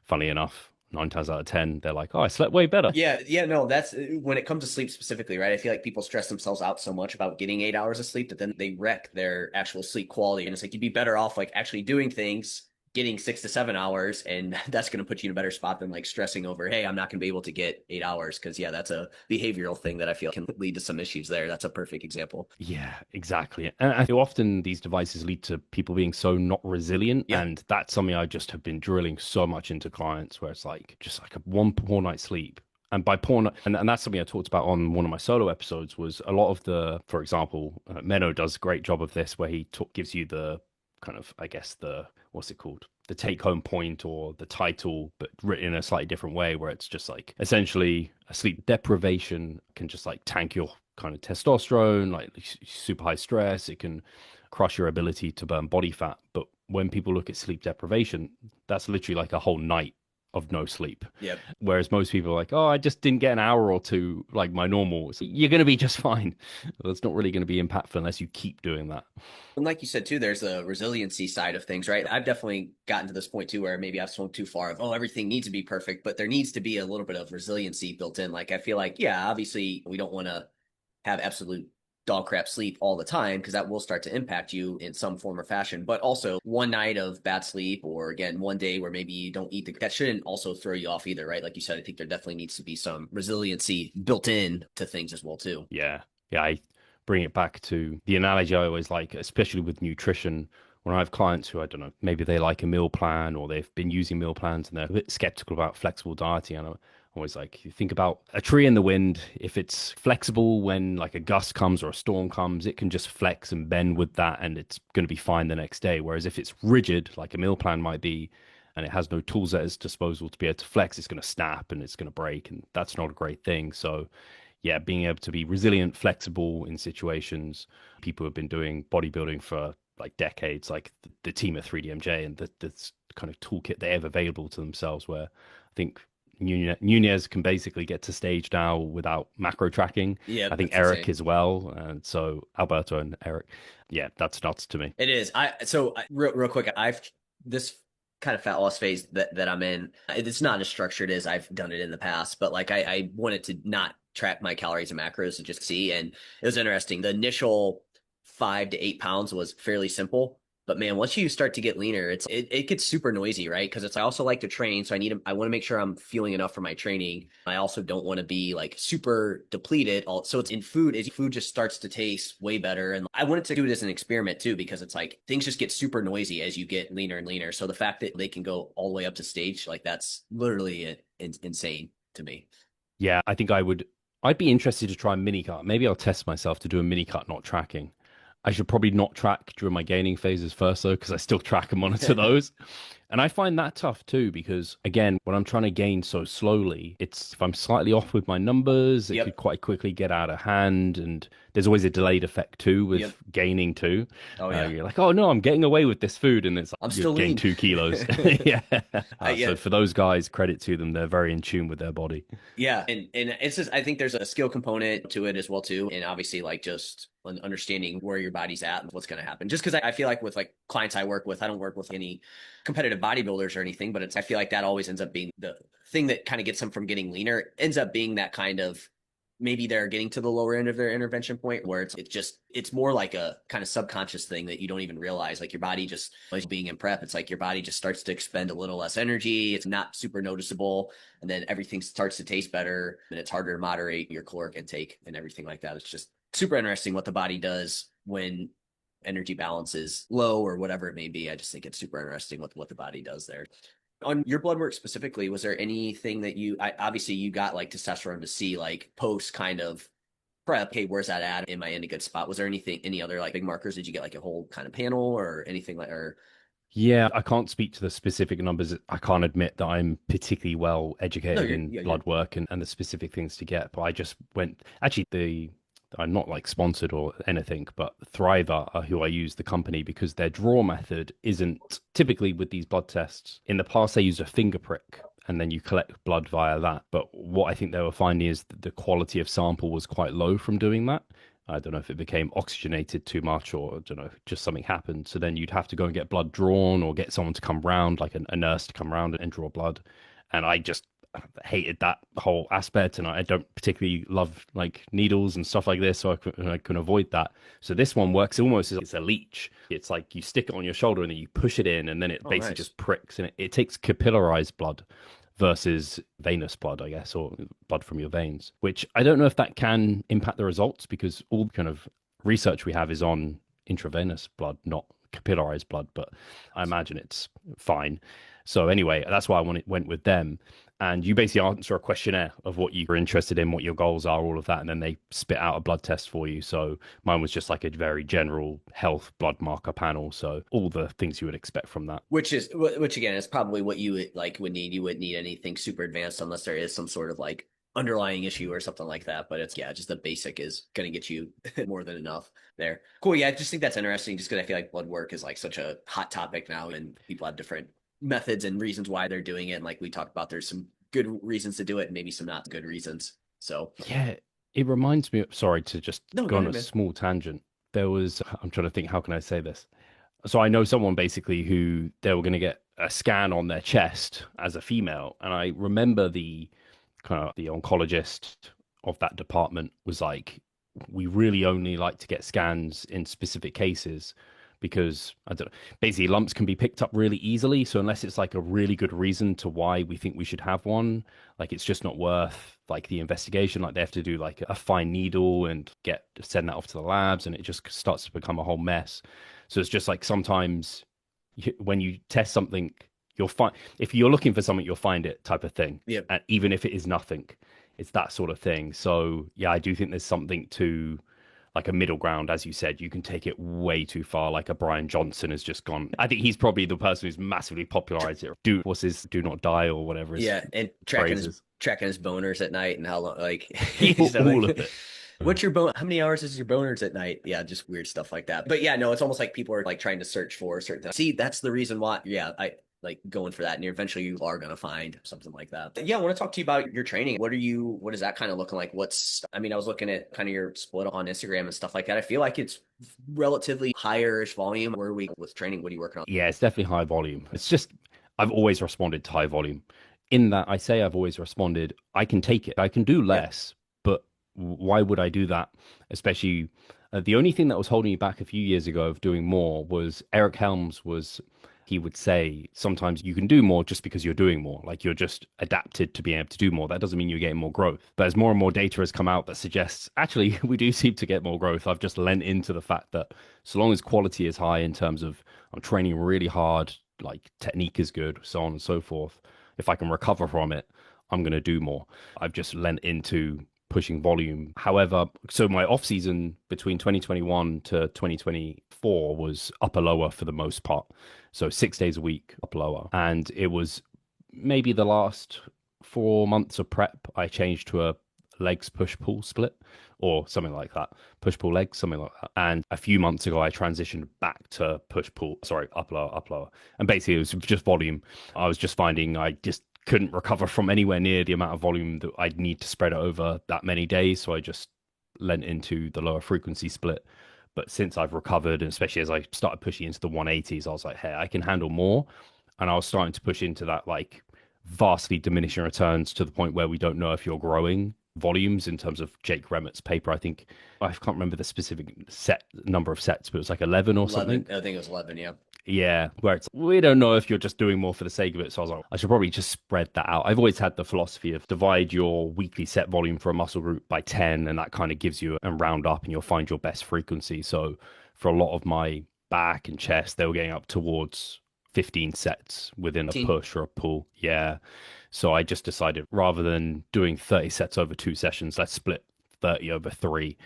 funnily enough, 9 times out of 10, they're like, oh, I slept way better. Yeah, no, that's when it comes to sleep specifically, right? I feel like people stress themselves out so much about getting 8 hours of sleep that then they wreck their actual sleep quality. And it's like you'd be better off like actually doing things, getting 6 to 7 hours, and that's going to put you in a better spot than like stressing over, hey, I'm not going to be able to get 8 hours. Because yeah, that's a behavioral thing that I feel can lead to some issues there. That's a perfect example. Yeah, exactly. And I feel often these devices lead to people being so not resilient. Yeah. And that's something I just have been drilling so much into clients where it's like just like a one poor night's sleep. And by porn, and that's something I talked about on one of my solo episodes, was a lot of the, for example, Menno does a great job of this where he gives you the kind of, I guess, the, what's it called? The take home point or the title, but written in a slightly different way, where it's just like essentially a sleep deprivation can just like tank your kind of testosterone, like super high stress. It can crush your ability to burn body fat. But when people look at sleep deprivation, that's literally like a whole night of no sleep. Yep. Whereas most people are like, oh, I just didn't get an hour or two like my normal. So you're going to be just fine. Well, it's not really going to be impactful unless you keep doing that. And like you said too, there's the resiliency side of things, right? I've definitely gotten to this point too where maybe I've swung too far of, oh, everything needs to be perfect, but there needs to be a little bit of resiliency built in. Like I feel like, yeah, obviously we don't want to have absolute dog crap sleep all the time because that will start to impact you in some form or fashion. But also one night of bad sleep, or again, one day where maybe you don't eat that shouldn't also throw you off either, right? Like you said, I think there definitely needs to be some resiliency built in to things as well too. Yeah. Yeah. I bring it back to the analogy I always like, especially with nutrition. When I have clients who, I don't know, maybe they like a meal plan or they've been using meal plans and they're a bit skeptical about flexible dieting. And I'm always like, you think about a tree in the wind. If it's flexible when like a gust comes or a storm comes, it can just flex and bend with that and it's going to be fine the next day. Whereas if it's rigid, like a meal plan might be, and it has no tools at its disposal to be able to flex, it's going to snap and it's going to break. And that's not a great thing. So, yeah, being able to be resilient, flexible in situations. People have been doing bodybuilding for like decades, like the team at 3DMJ and the kind of toolkit they have available to themselves, where I think Nunez can basically get to stage now without macro tracking. Yeah, I think that's Eric insane. as well. And so Alberto and Eric, yeah, that's nuts to me. It is. Real quick, I've this kind of fat loss phase that I'm in. It's not as structured as I've done it in the past, but like I wanted to not track my calories and macros and just see. And it was interesting. The initial 5 to 8 pounds was fairly simple. But man, once you start to get leaner, it gets super noisy, right? Because I also like to train, so I want to make sure I'm feeling enough for my training. I also don't want to be like super depleted. So it's in food, is food just starts to taste way better. And I wanted to do it as an experiment too, because it's like things just get super noisy as you get leaner and leaner. So the fact that they can go all the way up to stage, like that's literally insane to me. Yeah, I think I'd be interested to try a mini cut. Maybe I'll test myself to do a mini cut, not tracking. I should probably not track during my gaining phases first, though, because I still track and monitor those. And I find that tough too, because again, when I'm trying to gain so slowly, it's if I'm slightly off with my numbers, it could Yep. quite quickly get out of hand. And there's always a delayed effect too with Yep. gaining too. Oh yeah. You're like, oh no, I'm getting away with this food, and it's like I'm you've still gained lean. 2 kilos. Yeah. Yeah. So for those guys, credit to them, they're very in tune with their body. Yeah, and it's just I think there's a skill component to it as well too, and obviously like just understanding where your body's at and what's going to happen. Just because I feel like with like clients I work with, I don't work with any competitive bodybuilders or anything, but I feel like that always ends up being the thing that kind of gets them from getting leaner. It ends up being that kind of maybe they're getting to the lower end of their intervention point where it's more like a kind of subconscious thing that you don't even realize. Like your body just as being in prep, it's like your body just starts to expend a little less energy. It's not super noticeable, and then everything starts to taste better, and it's harder to moderate your caloric intake and everything like that. It's just super interesting what the body does when energy balance is low or whatever it may be. I just think it's super interesting what the body does there. On your blood work specifically, was there anything that obviously you got like testosterone to see like post kind of prep? Hey, where's that at? Am I in a good spot? Was there any other like big markers? Did you get like a whole kind of panel or anything like, or Yeah, I can't speak to the specific numbers. I can't admit that I'm particularly well no, educated in yeah, you're, blood work and the specific things to get. But I just went, actually, I'm not like sponsored or anything, but Thriver, who I use the company because their draw method isn't typically with these blood tests. In the past, they use a finger prick and then you collect blood via that. But what I think they were finding is that the quality of sample was quite low from doing that. I don't know if it became oxygenated too much or I don't know, just something happened. So then you'd have to go and get blood drawn or get someone to come round, like a nurse to come round and draw blood. And I just hated that whole aspect. And I don't particularly love like needles and stuff like this. So I can avoid that. So this one works almost as it's a leech. It's like you stick it on your shoulder and then you push it in and then it oh basically nice. just pricks and it takes capillarized blood versus venous blood, I guess, or blood from your veins, which I don't know if that can impact the results because all kind of research we have is on intravenous blood, not capillarized blood, but I imagine it's fine. So anyway, that's why went with them. And you basically answer a questionnaire of what you're interested in, what your goals are, all of that. And then they spit out a blood test for you. So mine was just like a very general health blood marker panel. So all the things you would expect from that. Which again is probably what you would need. You wouldn't need anything super advanced unless there is some sort of like underlying issue or something like that. But it's, yeah, just the basic is going to get you more than enough there. Cool. Yeah, I just think that's interesting just because I feel like blood work is like such a hot topic now and people have different methods and reasons why they're doing it. And like we talked about, there's some good reasons to do it and maybe some not good reasons. So Yeah, it reminds me of, sorry to just no, go go on ahead, a man. small tangent. There was, I'm trying to think, how can I say this? So I know someone basically who they were going to get a scan on their chest as a female. And I remember the kind of the oncologist of that department was like, we really only like to get scans in specific cases because I don't know, basically lumps can be picked up really easily. So unless it's like a really good reason to why we think we should have one, like it's just not worth like the investigation. Like they have to do like a fine needle and send that off to the labs, and it just starts to become a whole mess. So it's just like sometimes when you test something, you'll find if you're looking for something, you'll find it type of thing. Yeah. And even if it is nothing, it's that sort of thing. So yeah, I do think there's something to like a middle ground, as you said. You can take it way too far. Like a Brian Johnson has just gone. I think he's probably the person who's massively popularized it. What's his do not die or whatever his Yeah. And phrases. tracking his boners at night and how long, like, All of it. what's your bone? How many hours is your boners at night? Yeah, just weird stuff like that. But yeah, no, it's almost like people are like trying to search for certain things. See, that's the reason why. Yeah, I like going for that, and eventually you are gonna find something like that. But yeah, I want to talk to you about your training. What is that kind of looking like? I mean, I was looking at kind of your split on Instagram and stuff like that. I feel like it's relatively higher-ish volume. Where are we with training? What are you working on? Yeah, it's definitely high volume. It's just I've always responded to high volume. In that I say I've always responded, I can take it. I can do Yeah. less, but why would I do that? Especially the only thing that was holding me back a few years ago of doing more was Eric Helms was he would say sometimes you can do more just because you're doing more. Like you're just adapted to being able to do more. That doesn't mean you're getting more growth. But as more and more data has come out that suggests actually we do seem to get more growth, I've just lent into the fact that so long as quality is high in terms of I'm training really hard, like technique is good, so on and so forth. If I can recover from it, I'm going to do more. I've just lent into pushing volume. However, so my off season between 2021 to 2024 was upper lower for the most part. So 6 days a week, upper lower. And it was maybe the last 4 months of prep, I changed to a legs push pull split or something like that. Push pull legs, something like that. And a few months ago, I transitioned back to push pull, sorry, up lower, up lower. And basically, it was just volume. I was just finding I just couldn't recover from anywhere near the amount of volume that I'd need to spread it over that many days. So I just lent into the lower frequency split. But since I've recovered, and especially as I started pushing into the 180s, I was like, hey, I can handle more. And I was starting to push into that like vastly diminishing returns to the point where we don't know if you're growing volumes in terms of Jake Remett's paper. I think I can't remember the specific number of sets, but it was like 11 or 11. something. I think it was 11. Yeah. Yeah, where it's we don't know if you're just doing more for the sake of it. So I was like, I should probably just spread that out. I've always had the philosophy of divide your weekly set volume for a muscle group by 10, and that kind of gives you a round up and you'll find your best frequency. So for a lot of my back and chest, they were getting up towards 15 sets within a 15. push or a pull. Yeah. So I just decided rather than doing 30 sets over 2 sessions, let's split 30 over 3.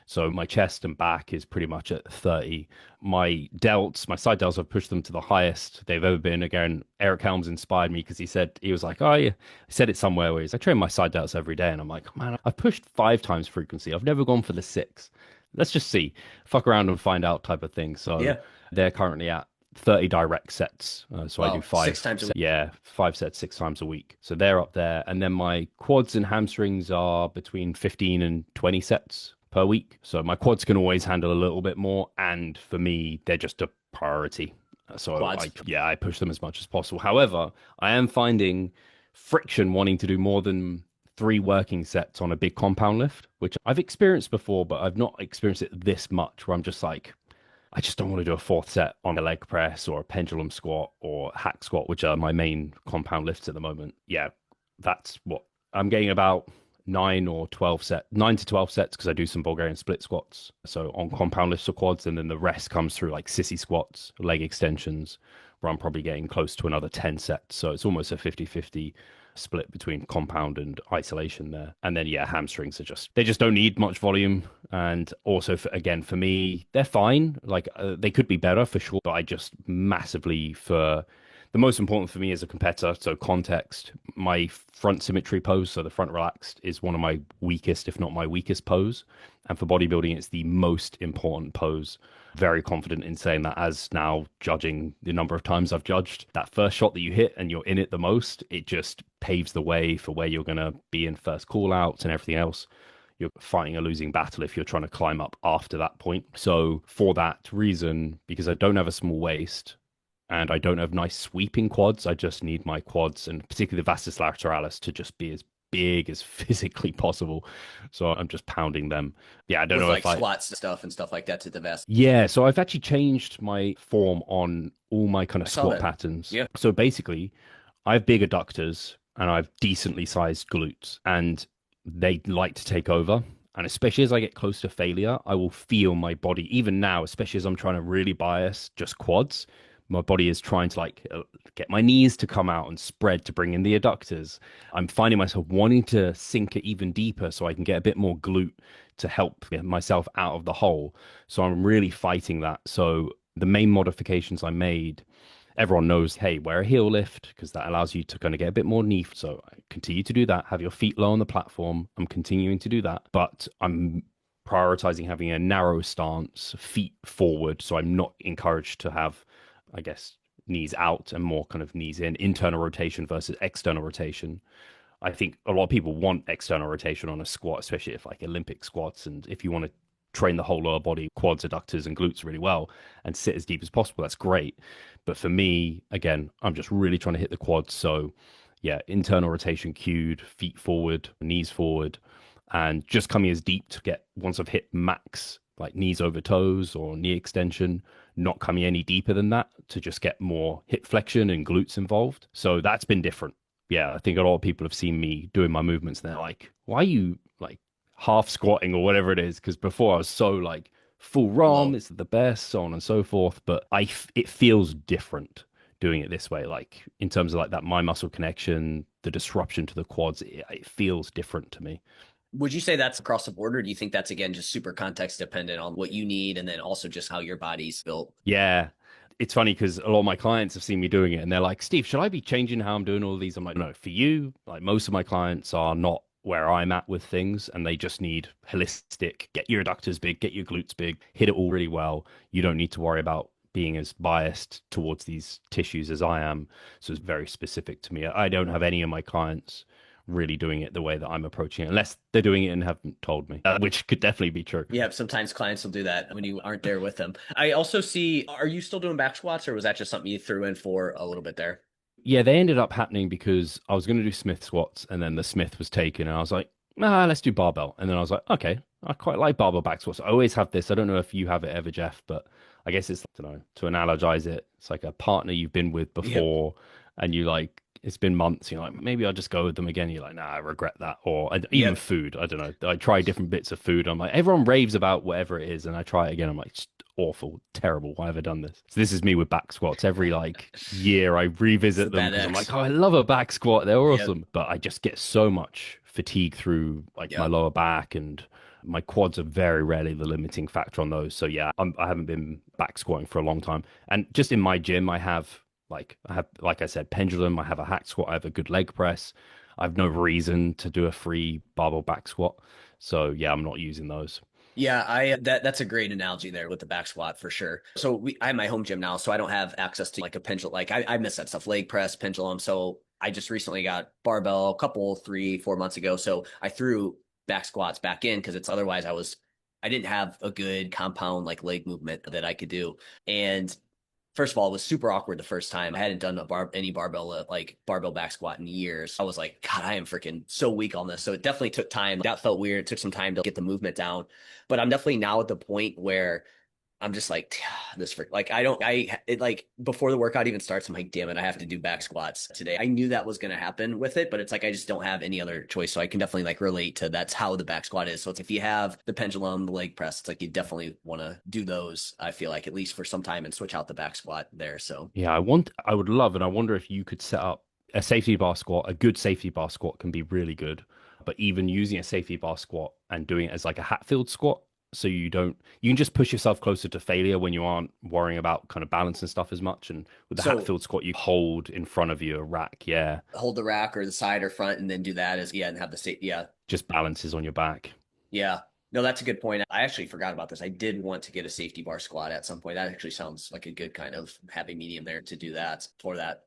So my chest and back is pretty much at 30. My delts, my side delts, I've pushed them to the highest they've ever been. Again, Eric Helms inspired me because he was like, oh, yeah. I said it somewhere where I train my side delts every day. And I'm like, man, I've pushed 5 times frequency. I've never gone for the 6. Let's just see, fuck around and find out type of thing. So Yeah. they're currently at 30 direct sets. So I do 5. 6 times a week. Yeah, 5 sets 6 times a week. So they're up there. And then my quads and hamstrings are between 15 and 20 sets per week. So my quads can always handle a little bit more. And for me, they're just a priority. So I push them as much as possible. However, I am finding friction wanting to do more than 3 working sets on a big compound lift, which I've experienced before, but I've not experienced it this much where I'm just like, I just don't want to do a 4th set on a leg press or a pendulum squat or hack squat, which are my main compound lifts at the moment. Yeah, that's what I'm getting about 9 to 12 sets because I do some Bulgarian split squats. So on compound lifts or quads, and then the rest comes through like sissy squats, leg extensions, where I'm probably getting close to another 10 sets. So it's almost a 50-50 split between compound and isolation there. And then yeah, hamstrings are just they just don't need much volume. And also again for me, they're fine. Like they could be better for sure, but I just massively for the most important for me as a competitor, so context, my front symmetry pose, so the front relaxed, is one of my weakest, if not my weakest pose. And for bodybuilding, it's the most important pose. Very confident in saying that as now judging the number of times I've judged. That first shot that you hit and you're in it the most, it just paves the way for where you're going to be in first call outs and everything else. You're fighting a losing battle if you're trying to climb up after that point. So for that reason, because I don't have a small waist, and I don't have nice sweeping quads. I just need my quads and particularly the vastus lateralis to just be as big as physically possible. So I'm just pounding them. Yeah, I don't With know like if I. squats stuff and stuff like that to the vest. Yeah, so I've actually changed my form on all my kind I of saw squat that. patterns. Yeah. So basically, I have big adductors and I have decently sized glutes, and they like to take over. And especially as I get close to failure, I will feel my body, even now, especially as I'm trying to really bias just quads, my body is trying to get my knees to come out and spread to bring in the adductors. I'm finding myself wanting to sink it even deeper so I can get a bit more glute to help get myself out of the hole. So I'm really fighting that. So the main modifications I made, everyone knows, hey, wear a heel lift because that allows you to kind of get a bit more knee. So I continue to do that. Have your feet low on the platform. I'm continuing to do that, but I'm prioritizing having a narrow stance, feet forward. So I'm not encouraged to have, I guess, knees out and more kind of knees in, internal rotation versus external rotation. I think a lot of people want external rotation on a squat, especially if like Olympic squats. And if you want to train the whole lower body, quads, adductors, and glutes really well and sit as deep as possible, that's great. But for me, again, I'm just really trying to hit the quads. So yeah, internal rotation cued, feet forward, knees forward, and just coming as deep to get once I've hit max, like knees over toes or knee extension, not coming any deeper than that to just get more hip flexion and glutes involved. So that's been different. Yeah, I think a lot of people have seen me doing my movements and they're like, why are you like half squatting or whatever it is? Because before I was so like full ROM, Low. it's the best, so on and so forth. But it feels different doing it this way, like in terms of like that mind muscle connection, the disruption to the quads, it feels different to me. Would you say that's across the board, or do you think that's again just super context dependent on what you need and then also just how your body's built? Yeah. It's funny because a lot of my clients have seen me doing it and they're like, Steve, should I be changing how I'm doing all of these? I'm like, no, for you, like most of my clients are not where I'm at with things and they just need holistic, get your adductors big, get your glutes big, hit it all really well. You don't need to worry about being as biased towards these tissues as I am. So it's very specific to me. I don't have any of my clients really doing it the way that I'm approaching it, unless they're doing it and haven't told me, which could definitely be true. Yeah, sometimes clients will do that when you aren't there with them. I also see, are you still doing back squats or was that just something you threw in for a little bit there? Yeah, they ended up happening because I was going to do Smith squats and then the Smith was taken and I was like, nah, let's do barbell. And then I was like, okay, I quite like barbell back squats. I always have this. I don't know if you have it ever, Jeff, but I guess it's, I don't know, to analogize it, it's like a partner you've been with Yep. before and you like, it's been months, you're like, maybe I'll just go with them again. You're like, nah, I regret that. Or even Yep. food. I don't know. I try different bits of food. I'm like, everyone raves about whatever it is. And I try it again. I'm like, it's awful, terrible. Why have I done this? So this is me with back squats. Every like year I It's the revisit them bad because I'm like, X. oh, I love a back squat. They're Yep. awesome. But I just get so much fatigue through like my Yep. lower back and my quads are very rarely the limiting factor on those. So yeah, I haven't been back squatting for a long time. And just in my gym, I have, like I said, pendulum. I have a hack squat. I have a good leg press. I have no reason to do a free barbell back squat. So yeah, I'm not using those. Yeah, I that's a great analogy there with the back squat for sure. So I have my home gym now, so I don't have access to like a pendulum. Like I miss that stuff, leg press, pendulum. So I just recently got barbell a couple 3, 4 months ago. So I threw back squats back in because it's otherwise I didn't have a good compound like leg movement that I could do. And first of all, it was super awkward the first time. I hadn't done any barbell like barbell back squat in years. I was like, God, I am freaking so weak on this. So it definitely took time. That felt weird. It took some time to get the movement down. But I'm definitely now at the point where I'm just like this for like I don't I it like before the workout even starts, I'm like, damn it, I have to do back squats today. I knew that was gonna happen with it, but it's like I just don't have any other choice. So I can definitely like relate to that's how the back squat is. So it's if you have the pendulum, the leg press, it's like you definitely want to do those, I feel like, at least for some time and switch out the back squat there. So Yeah, I would love, and I wonder if you could set up A safety bar squat, a good safety bar squat can be really good. But even using a safety bar squat and doing it as like a Hatfield squat, so you can just push yourself closer to failure when you aren't worrying about kind of balance and stuff as much. And with the So Hatfield squat, you hold in front of you a rack. Yeah. hold the rack or the side or front and then do that as, yeah, and have the state. Yeah. Just balances on your back. Yeah. No, that's a good point. I actually forgot about this. I did want to get a safety bar squat at some point. That actually sounds like a good kind of happy medium there to do that for that.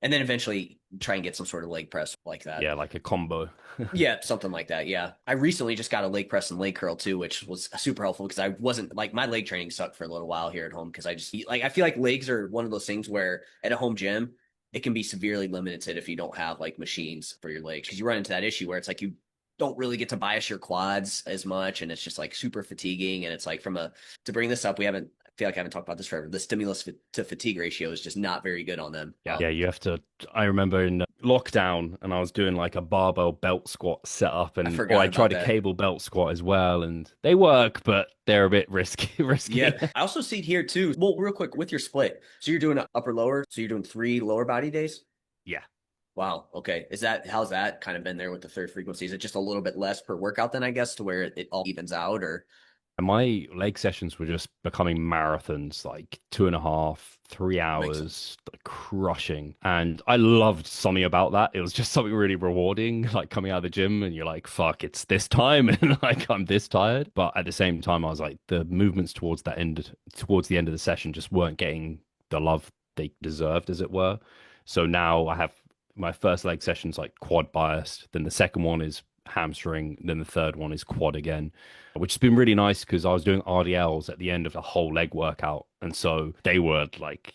And then eventually try and get some sort of leg press like that. Yeah, like a combo. Yeah, something like that. Yeah. I recently just got a leg press and leg curl too, which was super helpful because I wasn't like my leg training sucked for a little while here at home because I just like I feel like legs are one of those things where at a home gym it can be severely limited if you don't have like machines for your legs because you run into that issue where it's like you don't really get to bias your quads as much and it's just like super fatiguing and it's like from a to bring this up we haven't I feel like I haven't talked about this forever. The stimulus to fatigue ratio is just not very good on them. Yeah, you have to. I remember in lockdown, and I was doing like a barbell belt squat setup, I and or forgot I about tried a that. cable belt squat as well, and they work, but they're a bit risky. Risky. Yeah, I also see it here too. Well, real quick with your split. So you're doing upper lower. So you're doing 3 lower body days. Yeah. Wow. Okay. Is that how's that kind of been there with the third frequency? Is it just a little bit less per workout then I guess to where it all evens out or And my leg sessions were just becoming marathons, like 2.5, three makes sense? hours, like crushing. And I loved something about that. It was just something really rewarding, like coming out of the gym and you're like, fuck, it's this time. And like, I'm this tired. But at the same time, I was like, the movements towards the end of the session just weren't getting the love they deserved, as it were. So now I have my first leg session's like quad biased. Then the second one is hamstring. Then the third one is quad again, which has been really nice because I was doing RDLs at the end of the whole leg workout. And so they were like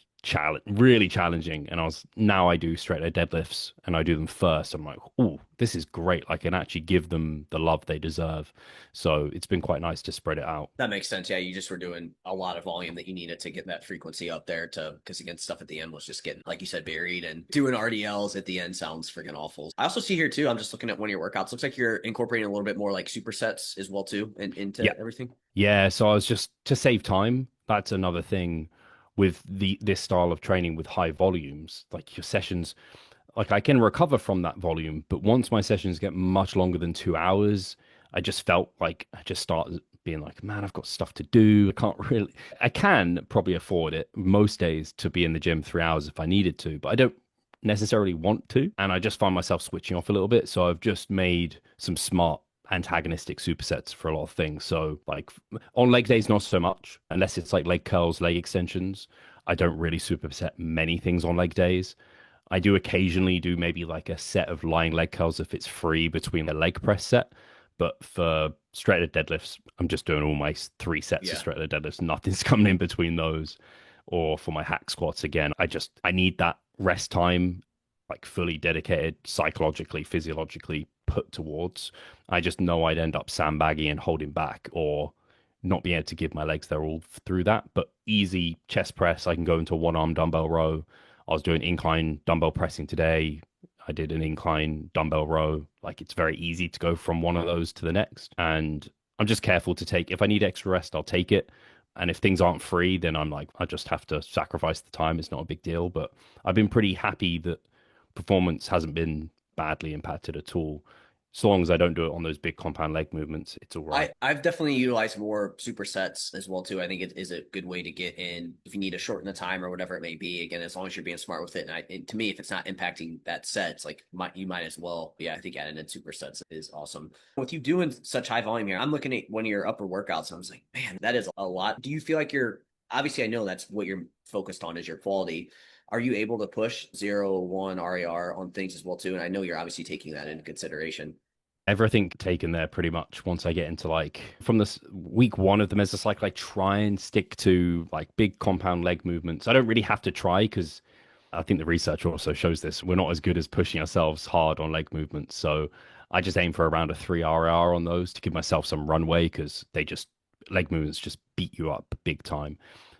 really challenging. And now I do straight leg deadlifts and I do them first. I'm like, oh, this is great. I can actually give them the love they deserve. So it's been quite nice to spread it out. That makes sense. Yeah, you just were doing a lot of volume that you needed to get that frequency up there to because again, stuff at the end was just getting, like you said, buried and doing RDLs at the end sounds freaking awful. I also see here too, I'm just looking at one of your workouts. Looks like you're incorporating a little bit more like supersets as well too and into Yeah. everything. Yeah. So I was just to save time. That's another thing with this style of training with high volumes, like your sessions, like I can recover from that volume, but once my sessions get much longer than 2 hours, I just felt like I just started being like, man, I've got stuff to do. I can probably afford it most days to be in the gym 3 hours if I needed to, but I don't necessarily want to. And I just find myself switching off a little bit. So I've just made some smart antagonistic supersets for a lot of things. So like on leg days, not so much, unless it's like leg curls, leg extensions. I don't really superset many things on leg days. I do occasionally do maybe like a set of lying leg curls if it's free between the leg press set. But for straight leg deadlifts, I'm just doing all my 3 sets of Yeah. straight leg deadlifts. Nothing's coming in between those. Or for my hack squats again, I need that rest time, like fully dedicated psychologically, physiologically put towards. I just know I'd end up sandbagging and holding back or not being able to give my legs their all through that. But easy chest press, I can go into a 1 arm dumbbell row. I was doing incline dumbbell pressing today. I did an incline dumbbell row. Like it's very easy to go from one of those to the next. And I'm just careful to take, if I need extra rest, I'll take it. And if things aren't free, then I'm like, I just have to sacrifice the time. It's not a big deal. But I've been pretty happy that performance hasn't been badly impacted at all. So long as I don't do it on those big compound leg movements, it's all right. I've definitely utilized more supersets as well too. I think it is a good way to get in if you need to shorten the time or whatever it may be. Again, as long as you're being smart with it. And to me, if it's not impacting that set, it's like you might as well. Yeah, I think adding in supersets is awesome. With you doing such high volume here, I'm looking at one of your upper workouts and I was like, man, that is a lot. Do you feel like you're obviously I know that's what you're focused on is your quality. Are you able to push 0, 1 RAR on things as well too? And I know you're obviously taking that into consideration. Everything taken there pretty much once I get into like from this week one of the mesocycle, I try and stick to like big compound leg movements. I don't really have to try because I think the research also shows this. We're not as good as pushing ourselves hard on leg movements. So I just aim for around a 3 RR on those to give myself some runway because leg movements just beat you up big time.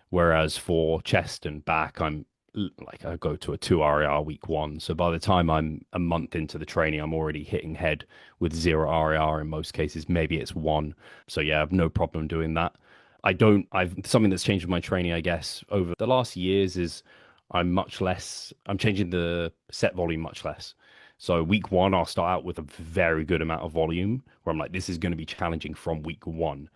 Whereas for chest and back, I go to a 2 RAR week one. So by the time I'm a month into the training, I'm already hitting head with 0 RAR in most cases. Maybe it's one. So yeah, I have no problem doing that. I've something that's changed with my training, I guess, over the last years is I'm changing the set volume much less. So week one, I'll start out with a very good amount of volume where I'm like, this is going to be challenging from week one.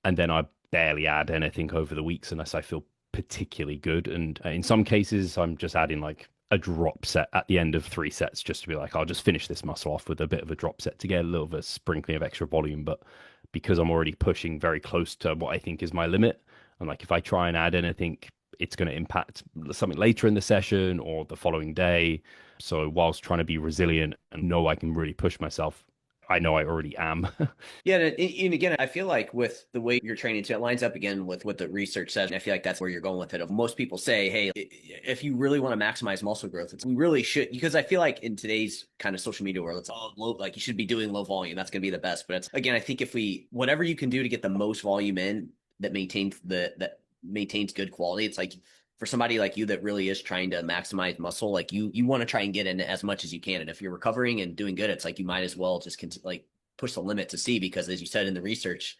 And then I barely add anything over the weeks unless I feel particularly good. And in some cases, I'm just adding like a drop set at the end of 3 sets just to be like, I'll just finish this muscle off with a bit of a drop set to get a little bit of sprinkling of extra volume. But because I'm already pushing very close to what I think is my limit, I'm like, if I try and add anything, it's going to impact something later in the session or the following day. So whilst trying to be resilient and know I can really push myself, I know I already am. Yeah, and again, I feel like with the way you're training too, it lines up again with what the research says. And I feel like that's where you're going with it. Most people say, hey, if you really want to maximize muscle growth, we really should, because I feel like in today's kind of social media world, it's all low, like you should be doing low volume. That's going to be the best. But it's, again, I think if whatever you can do to get the most volume in that maintains good quality, it's like for somebody like you that really is trying to maximize muscle, like you want to try and get in as much as you can. And if you're recovering and doing good, it's like you might as well just like push the limit to see, because as you said in the research,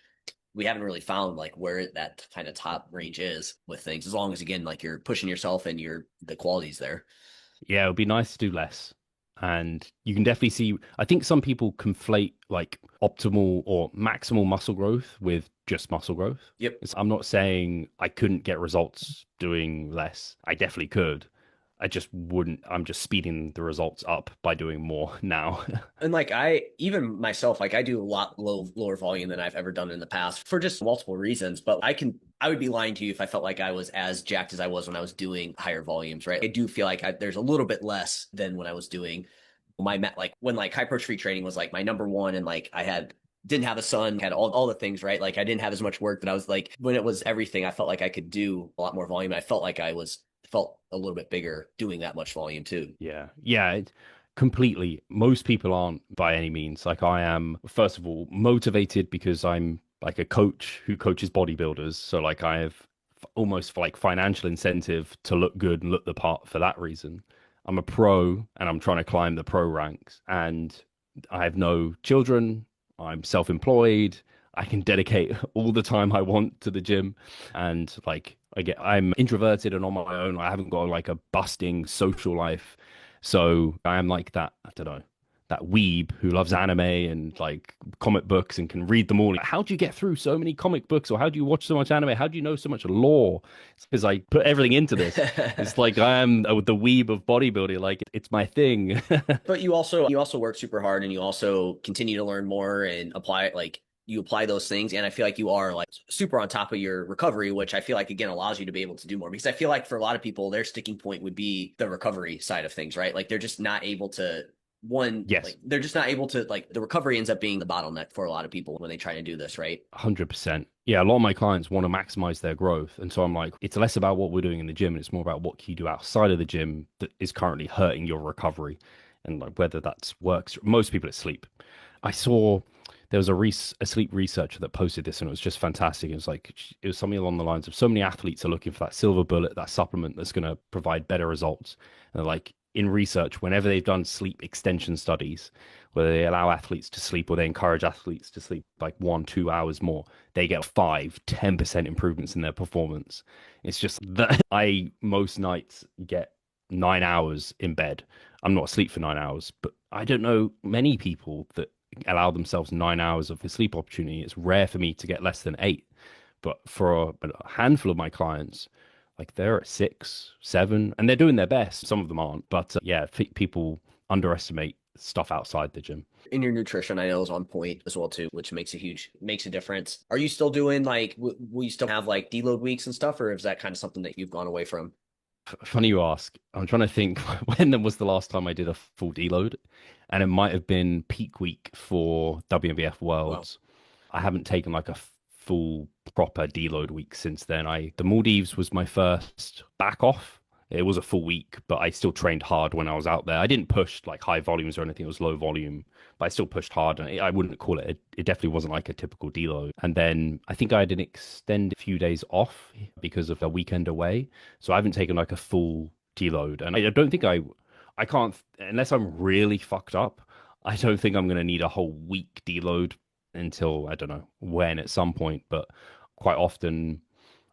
we haven't really found like where that kind of top range is with things, as long as again like you're pushing yourself and the quality's there. Yeah, it would be nice to do less. And you can definitely see, I think some people conflate like optimal or maximal muscle growth with just muscle growth. Yep. I'm not saying I couldn't get results doing less. I definitely could. I just wouldn't. I'm just speeding the results up by doing more now. And like even myself, like I do a lot lower volume than I've ever done in the past for just multiple reasons. But I would be lying to you if I felt like I was as jacked as I was when I was doing higher volumes, right? I do feel like there's a little bit less than when I was doing like when like hypertrophy training was like my number one, and like didn't have a son, had all the things, right? Like I didn't have as much work, but I was like, when it was everything, I felt like I could do a lot more volume. I felt like felt a little bit bigger doing that much volume too. Yeah, yeah, completely. Most people aren't by any means. Like I am, first of all, motivated because I'm like a coach who coaches bodybuilders. So like I have almost like financial incentive to look good and look the part for that reason. I'm a pro and I'm trying to climb the pro ranks, and I have no children. I'm self-employed. I can dedicate all the time I want to the gym, and like I'm introverted and on my own. I haven't got like a busting social life, so I am like that. I don't know, that weeb who loves anime and like comic books and can read them all. How do you get through so many comic books, or how do you watch so much anime? How do you know so much lore? It's because I put everything into this. It's like I am the weeb of bodybuilding. Like it's my thing. But you also work super hard, and you also continue to learn more and apply it, like you apply those things. And I feel like you are like super on top of your recovery, which I feel like again allows you to be able to do more, because I feel like for a lot of people their sticking point would be the recovery side of things, right? Like they're just not able to Yes. like they're just not able to, like the recovery ends up being the bottleneck for a lot of people when they try to do this, right? 100%. Yeah, a lot of my clients want to maximize their growth. And so I'm like, it's less about what we're doing in the gym and it's more about what can you do outside of the gym that is currently hurting your recovery. And like whether that's works, most people it's sleep. I saw there was a sleep researcher that posted this and it was just fantastic. It was something along the lines of so many athletes are looking for that silver bullet, that supplement that's going to provide better results. And they're like, in research, whenever they've done sleep extension studies, where they allow athletes to sleep or they encourage athletes to sleep like 1-2 hours more, they get 5-10% improvements in their performance. It's just that I most nights get 9 hours in bed. I'm not asleep for 9 hours, but I don't know many people that allow themselves 9 hours of the sleep opportunity. It's rare for me to get less than 8, but for a handful of my clients, like they're at 6, 7, and they're doing their best. Some of them aren't, but yeah, people underestimate stuff outside the gym. In your nutrition, I know is on point as well too, which makes a difference. Are you still doing like will you still have like deload weeks and stuff, or is that kind of something that you've gone away from? Funny you ask. I'm trying to think when was the last time I did a full deload, and it might have been peak week for WNBF Well, Worlds. I haven't taken like a full proper deload week since then. The Maldives was my first back off. It was a full week, but I still trained hard when I was out there. I didn't push like high volumes or anything. It was low volume, but I still pushed hard. And I wouldn't call it, it definitely wasn't like a typical deload. And then I think I had an extended few days off because of a weekend away. So I haven't taken like a full deload. And I don't think I can't, unless I'm really fucked up, I don't think I'm going to need a whole week deload until I don't know when at some point. But quite often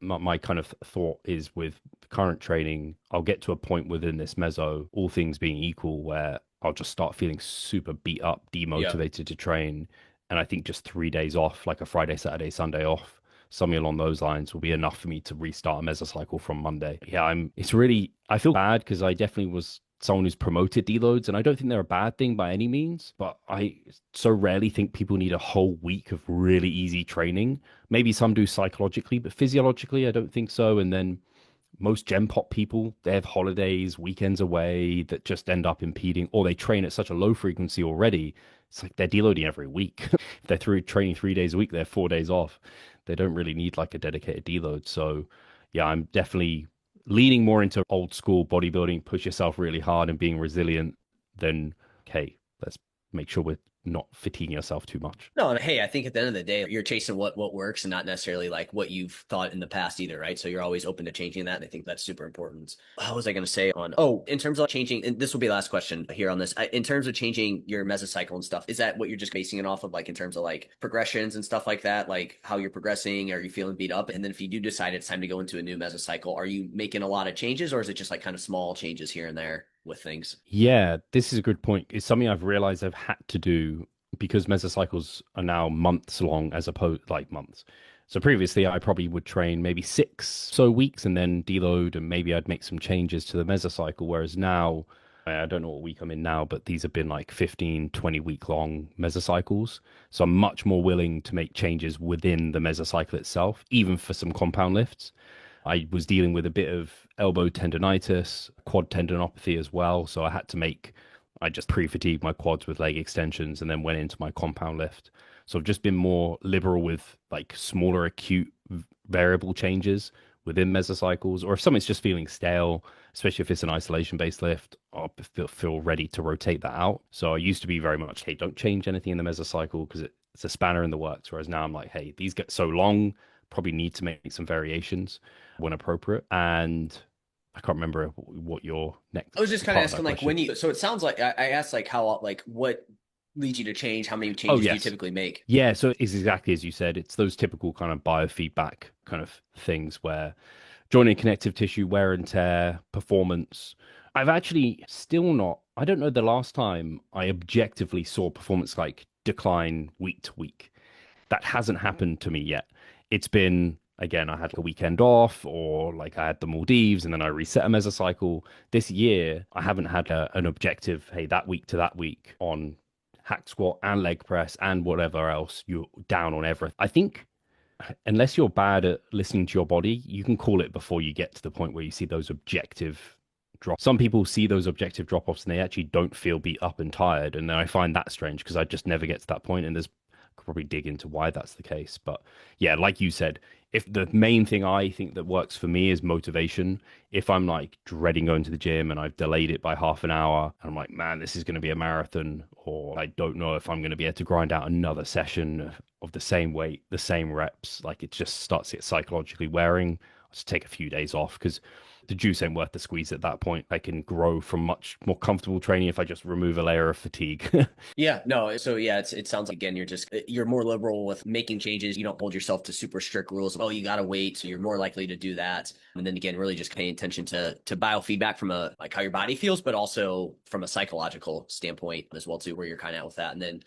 My kind of thought is with current training, I'll get to a point within this meso, all things being equal, where I'll just start feeling super beat up, Yeah. demotivated to train. And I think just 3 days off, like a Friday, Saturday, Sunday off, something along those lines will be enough for me to restart a mesocycle from Monday. Yeah, it's really, I feel bad because I definitely was someone who's promoted deloads, and I don't think they're a bad thing by any means, but I so rarely think people need a whole week of really easy training. Maybe some do psychologically, but physiologically, I don't think so. And then most Gen Pop people, they have holidays, weekends away that just end up impeding, or they train at such a low frequency already. It's like they're deloading every week. If they're through training 3 days a week, they're 4 days off. They don't really need like a dedicated deload. So, yeah, I'm definitely leaning more into old school bodybuilding, push yourself really hard and being resilient than, okay, let's make sure we're not fatiguing yourself too much. No, and hey, I think at the end of the day, you're chasing what works and not necessarily like what you've thought in the past either, right? So you're always open to changing that, and I think that's super important. What was I going to say on? Oh, in terms of changing, and this will be the last question here on this. In terms of changing your mesocycle and stuff, is that what you're just basing it off of, like in terms of like progressions and stuff like that, like how you're progressing? Are you feeling beat up? And then if you do decide it's time to go into a new mesocycle, are you making a lot of changes, or is it just like kind of small changes here and there with things? Yeah, this is a good point. It's something I've realized I've had to do because mesocycles are now months long as opposed like months. So previously I probably would train maybe 6 weeks and then deload and maybe I'd make some changes to the mesocycle. Whereas now, I don't know what week I'm in now, but these have been like 15, 20 week long mesocycles. So I'm much more willing to make changes within the mesocycle itself, even for some compound lifts. I was dealing with a bit of elbow tendonitis, quad tendinopathy as well. So I just pre-fatigued my quads with leg extensions and then went into my compound lift. So I've just been more liberal with like smaller acute variable changes within mesocycles, or if something's just feeling stale, especially if it's an isolation based lift, I'll feel ready to rotate that out. So I used to be very much, hey, don't change anything in the mesocycle because it's a spanner in the works. Whereas now I'm like, hey, these get so long, probably need to make some variations when appropriate. And I can't remember what your next I was just kind of part of that asking like question. when you. So it sounds like I asked like how like what leads you to change? How many Oh, changes do you yes. typically make? Yeah, so it's exactly as you said. It's those typical kind of biofeedback kind of things where joining connective tissue, wear and tear, performance. I've actually still not, I don't know the last time I objectively saw performance like decline week to week. That hasn't happened to me yet. It's been, again, I had a weekend off or like I had the Maldives and then I reset a mesocycle. This year, I haven't had an objective, hey, that week to that week on hack squat and leg press and whatever else, you're down on everything. I think unless you're bad at listening to your body, you can call it before you get to the point where you see those objective drop. Some people see those objective drop offs and they actually don't feel beat up and tired. And I find that strange because I just never get to that point. And there's could probably dig into why that's the case. But yeah, like you said, if the main thing I think that works for me is motivation, if I'm like dreading going to the gym and I've delayed it by half an hour, and I'm like, man, this is going to be a marathon, or I don't know if I'm going to be able to grind out another session of the same weight, the same reps, like it just starts to get psychologically wearing. I'll just take a few days off because the juice ain't worth the squeeze at that point. I can grow from much more comfortable training if I just remove a layer of fatigue. Yeah, no. So yeah, it sounds like again you're more liberal with making changes. You don't hold yourself to super strict rules. Oh, you gotta wait, so you're more likely to do that. And then again, really just paying attention to biofeedback from a like how your body feels, but also from a psychological standpoint as well too, where you're kind of at with that. And then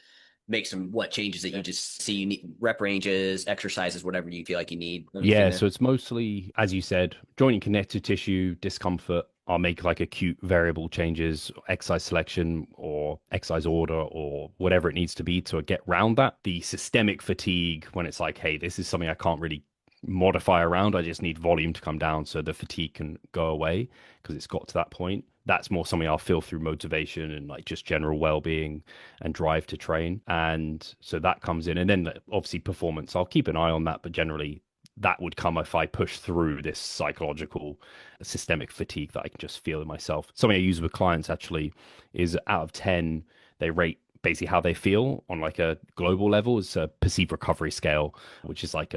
make some what changes that you just see you need rep ranges, exercises, whatever you feel like you need. Yeah, Anything there? so it's mostly, as you said, joining connective tissue, discomfort. I'll make like acute variable changes, exercise selection or exercise order or whatever it needs to be to get round that. The systemic fatigue, when it's like, hey, this is something I can't really modify around. I just need volume to come down so the fatigue can go away because it's got to that point. That's more something I'll feel through motivation and like just general well-being and drive to train. And so that comes in. And then obviously performance, I'll keep an eye on that, but generally that would come if I push through this psychological systemic fatigue that I can just feel in myself. Something I use with clients actually is out of 10, they rate basically how they feel on like a global level. It's a perceived recovery scale, which is like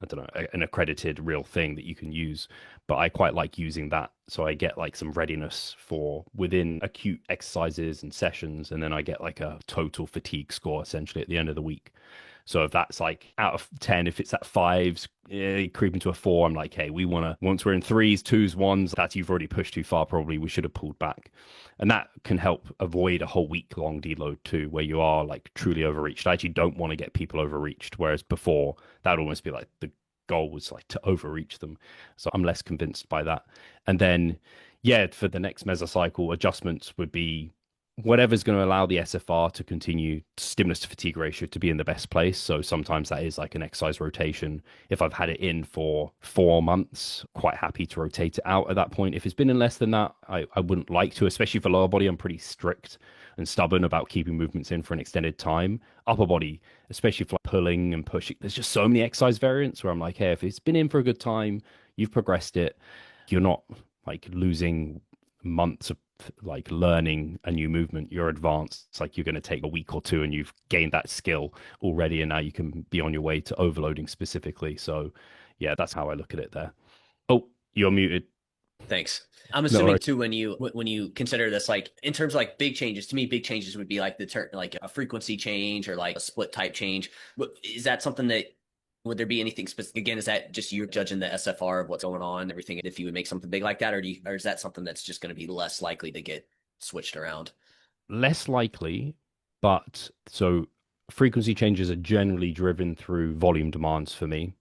I don't know, an accredited real thing that you can use. But I quite like using that. So I get like some readiness for within acute exercises and sessions. And then I get like a total fatigue score essentially at the end of the week. So if that's like out of 10, if it's at fives, creeping to a four, I'm like, hey, we want to, once we're in threes, twos, ones, that you've already pushed too far, probably we should have pulled back. And that can help avoid a whole week long deload too, where you are like truly overreached. I actually don't want to get people overreached, whereas before that would almost be like the goal was like to overreach them. So I'm less convinced by that. And then, yeah, for the next mesocycle, adjustments would be whatever's going to allow the SFR to continue stimulus to fatigue ratio to be in the best place. So sometimes that is like an exercise rotation. If I've had it in for 4 months, quite happy to rotate it out at that point. If it's been in less than that, I wouldn't like to, especially for lower body. I'm pretty strict and stubborn about keeping movements in for an extended time. Upper body, especially for like pulling and pushing, there's just so many exercise variants where I'm like, hey, if it's been in for a good time, you've progressed it, you're not like losing months of like learning a new movement. You're advanced. It's like you're going to take a week or two and you've gained that skill already, and now you can be on your way to overloading specifically. So yeah, that's how I look at it there. Oh, you're muted. Thanks. I'm No assuming worries. too when you consider this like in terms of like big changes. To me, big changes would be like the turn like a frequency change or like a split type change. Is that something that would there be anything specific? Again, is that just you're judging the SFR of what's going on, everything? If you would make something big like that, or is that something that's just going to be less likely to get switched around? Less likely, but so frequency changes are generally driven through volume demands for me,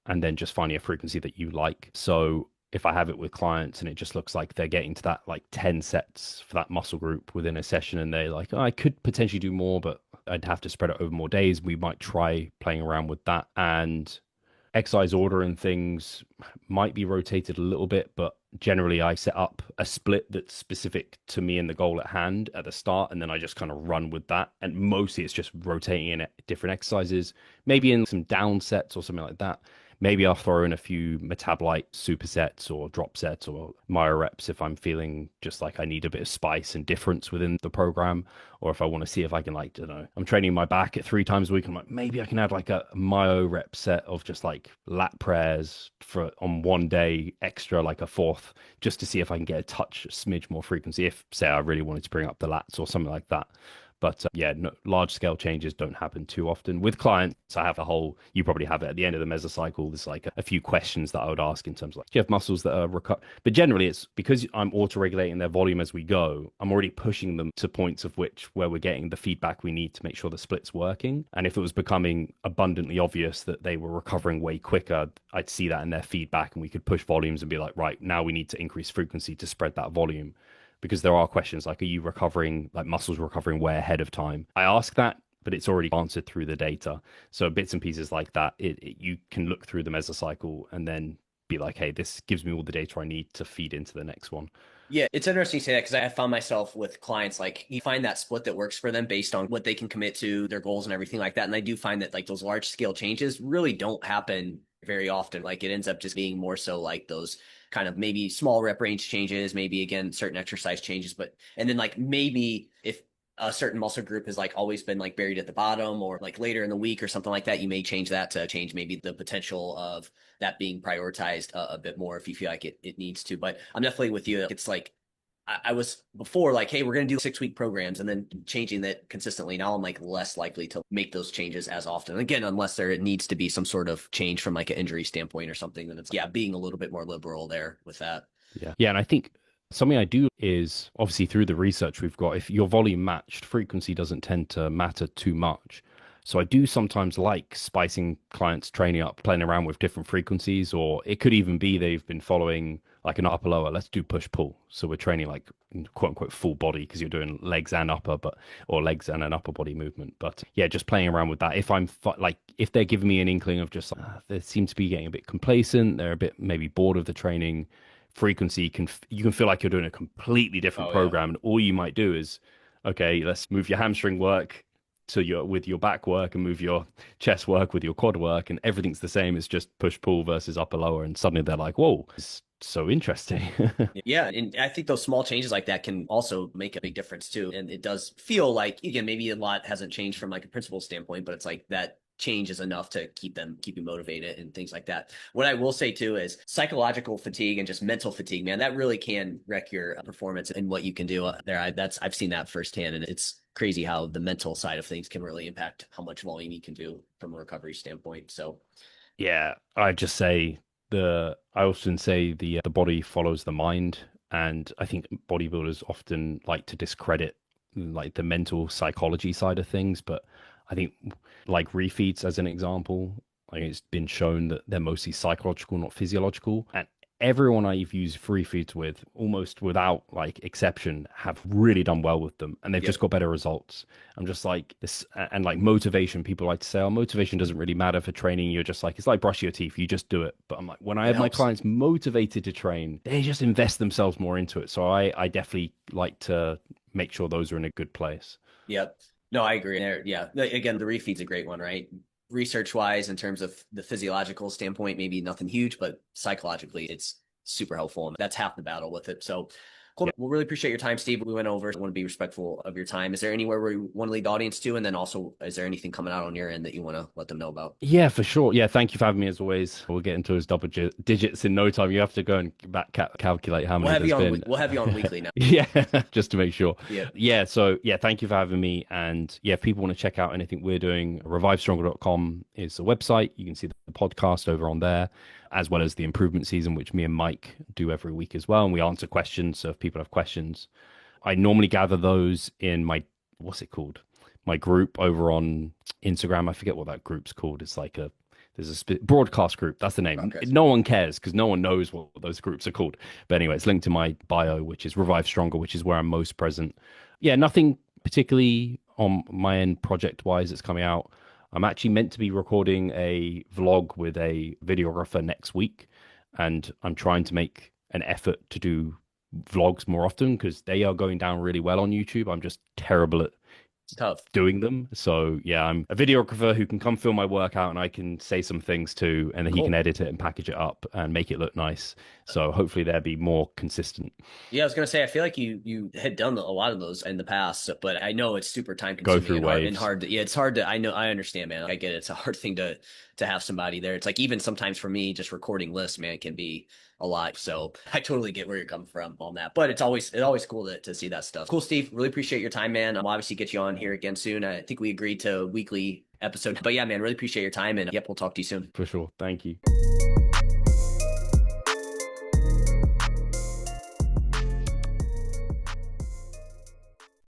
and then just finding a frequency that you like. So if I have it with clients and it just looks like they're getting to that like 10 sets for that muscle group within a session, and they're like, oh, I could potentially do more, but I'd have to spread it over more days. We might try playing around with that. And exercise order and things might be rotated a little bit, but generally I set up a split that's specific to me and the goal at hand at the start, and then I just kind of run with that. And mostly it's just rotating in different exercises, maybe in some down sets or something like that. Maybe I'll throw in a few metabolite supersets or drop sets or myo reps if I'm feeling just like I need a bit of spice and difference within the program, or if I want to see if I can, like, I don't know, I'm training my back at 3 times a week. I'm like, maybe I can add like a myo rep set of just like lat prayers for on one day extra, like a fourth, just to see if I can get a touch, a smidge more frequency. If say I really wanted to bring up the lats or something like that. But yeah, no, large scale changes don't happen too often. With clients, I have a whole, you probably have it at the end of the mesocycle. There's like a few questions that I would ask in terms of like, do you have muscles that are but generally it's because I'm auto regulating their volume as we go. I'm already pushing them to points of which where we're getting the feedback we need to make sure the split's working. And if it was becoming abundantly obvious that they were recovering way quicker, I'd see that in their feedback and we could push volumes and be like, right, now we need to increase frequency to spread that volume, because there are questions like, are you recovering, like muscles recovering way ahead of time? I ask that, but it's already answered through the data. So bits and pieces like that, you can look through the mesocycle and then be like, hey, this gives me all the data I need to feed into the next one. Yeah, it's interesting you say that because I found myself with clients like you find that split that works for them based on what they can commit to, their goals and everything like that. And I do find that like those large scale changes really don't happen very often. Like it ends up just being more so like those kind of maybe small rep range changes, maybe again certain exercise changes, but and then like maybe if a certain muscle group has like always been like buried at the bottom or like later in the week or something like that, you may change that to change maybe the potential of that being prioritized a bit more if you feel like it needs to. But I'm definitely with you. It's like I was before like, hey, we're going to do 6 week programs and then changing that consistently. Now I'm like less likely to make those changes as often. Again, unless there needs to be some sort of change from like an injury standpoint or something, then it's, yeah, being a little bit more liberal there with that. Yeah. Yeah. And I think something I do is obviously through the research we've got, if your volume matched, frequency doesn't tend to matter too much. So I do sometimes like spicing clients' training up, playing around with different frequencies, or it could even be they've been following like an upper lower. Let's do push pull. So we're training like quote unquote full body because you're doing legs and upper, but or legs and an upper body movement. But yeah, just playing around with that. If I'm like if they're giving me an inkling of just they seem to be getting a bit complacent, they're a bit maybe bored of the training frequency, you can feel like you're doing a completely different Oh yeah. program, and all you might do is, okay, let's move your hamstring work to your with your back work and move your chest work with your quad work, and everything's the same. It's just push pull versus upper lower, and suddenly they're like, whoa, it's so interesting. Yeah, and I think those small changes like that can also make a big difference too. And it does feel like again, maybe a lot hasn't changed from like a principle standpoint, but it's like that change is enough to keep you motivated and things like that. What I will say too is psychological fatigue and just mental fatigue, man, that really can wreck your performance and what you can do there. I've seen that firsthand, and it's crazy how the mental side of things can really impact how much volume you can do from a recovery standpoint. So Yeah, I just say I often say the body follows the mind, and I think bodybuilders often like to discredit like the mental psychology side of things, but I think like refeeds as an example, like it's been shown that they're mostly psychological, not physiological, and everyone I've used free feeds with, almost without like exception, have really done well with them, and they've just yep. got better results. I'm just like this, and like motivation. People like to say, "Oh, motivation doesn't really matter for training." You're just like, it's like brushing your teeth. You just do it. But I'm like, when I It have my helps. clients motivated to train, they just invest themselves more into it. So I definitely like to make sure those are in a good place. Yep. No, I agree. Yeah. Again, the refeed's a great one, right? Research wise, in terms of the physiological standpoint, maybe nothing huge, but psychologically, it's super helpful. And that's half the battle with it. So cool. Yeah. We'll really appreciate your time, Steve. We went over. I want to be respectful of your time. Is there anywhere where you want to lead the audience to? And then also, is there anything coming out on your end that you want to let them know about? Yeah, for sure. Yeah, thank you for having me as always. We'll get into those digits in no time. You have to go and back calculate how many there's been. We'll have you on weekly now. Yeah, just to make sure. Yeah. Yeah, so yeah, thank you for having me. And yeah, if people want to check out anything we're doing, revivestronger.com is the website. You can see the podcast over on there, as well as the improvement season, which me and Mike do every week as well. And we answer questions. So if people have questions, I normally gather those in my, what's it called? My group over on Instagram. I forget what that group's called. It's like there's a broadcast group. That's the name. Broadcast. No one cares because no one knows what those groups are called. But anyway, it's linked to my bio, which is Revive Stronger, which is where I'm most present. Yeah, nothing particularly on my end project wise that's coming out. I'm actually meant to be recording a vlog with a videographer next week, and I'm trying to make an effort to do vlogs more often because they are going down really well on YouTube. I'm just terrible at It's tough. doing them. So yeah, I'm a videographer who can come film my workout and I can say some things too, and then he can Cool. edit it and package it up and make it look nice. So hopefully they'll be more consistent. Yeah, I was gonna say I feel like you had done a lot of those in the past, but I know it's super time Go consuming through and waves. hard to, yeah, it's hard to I understand, man. I get it. It's a hard thing to have somebody there. It's like even sometimes for me, just recording lists, man, can be a lot. So I totally get where you're coming from on that. But it's always cool to see that stuff. Cool, Steve. Really appreciate your time, man. I'll obviously get you on here again soon. I think we agreed to a weekly episode. But yeah, man, really appreciate your time, and yep, we'll talk to you soon. For sure. Thank you.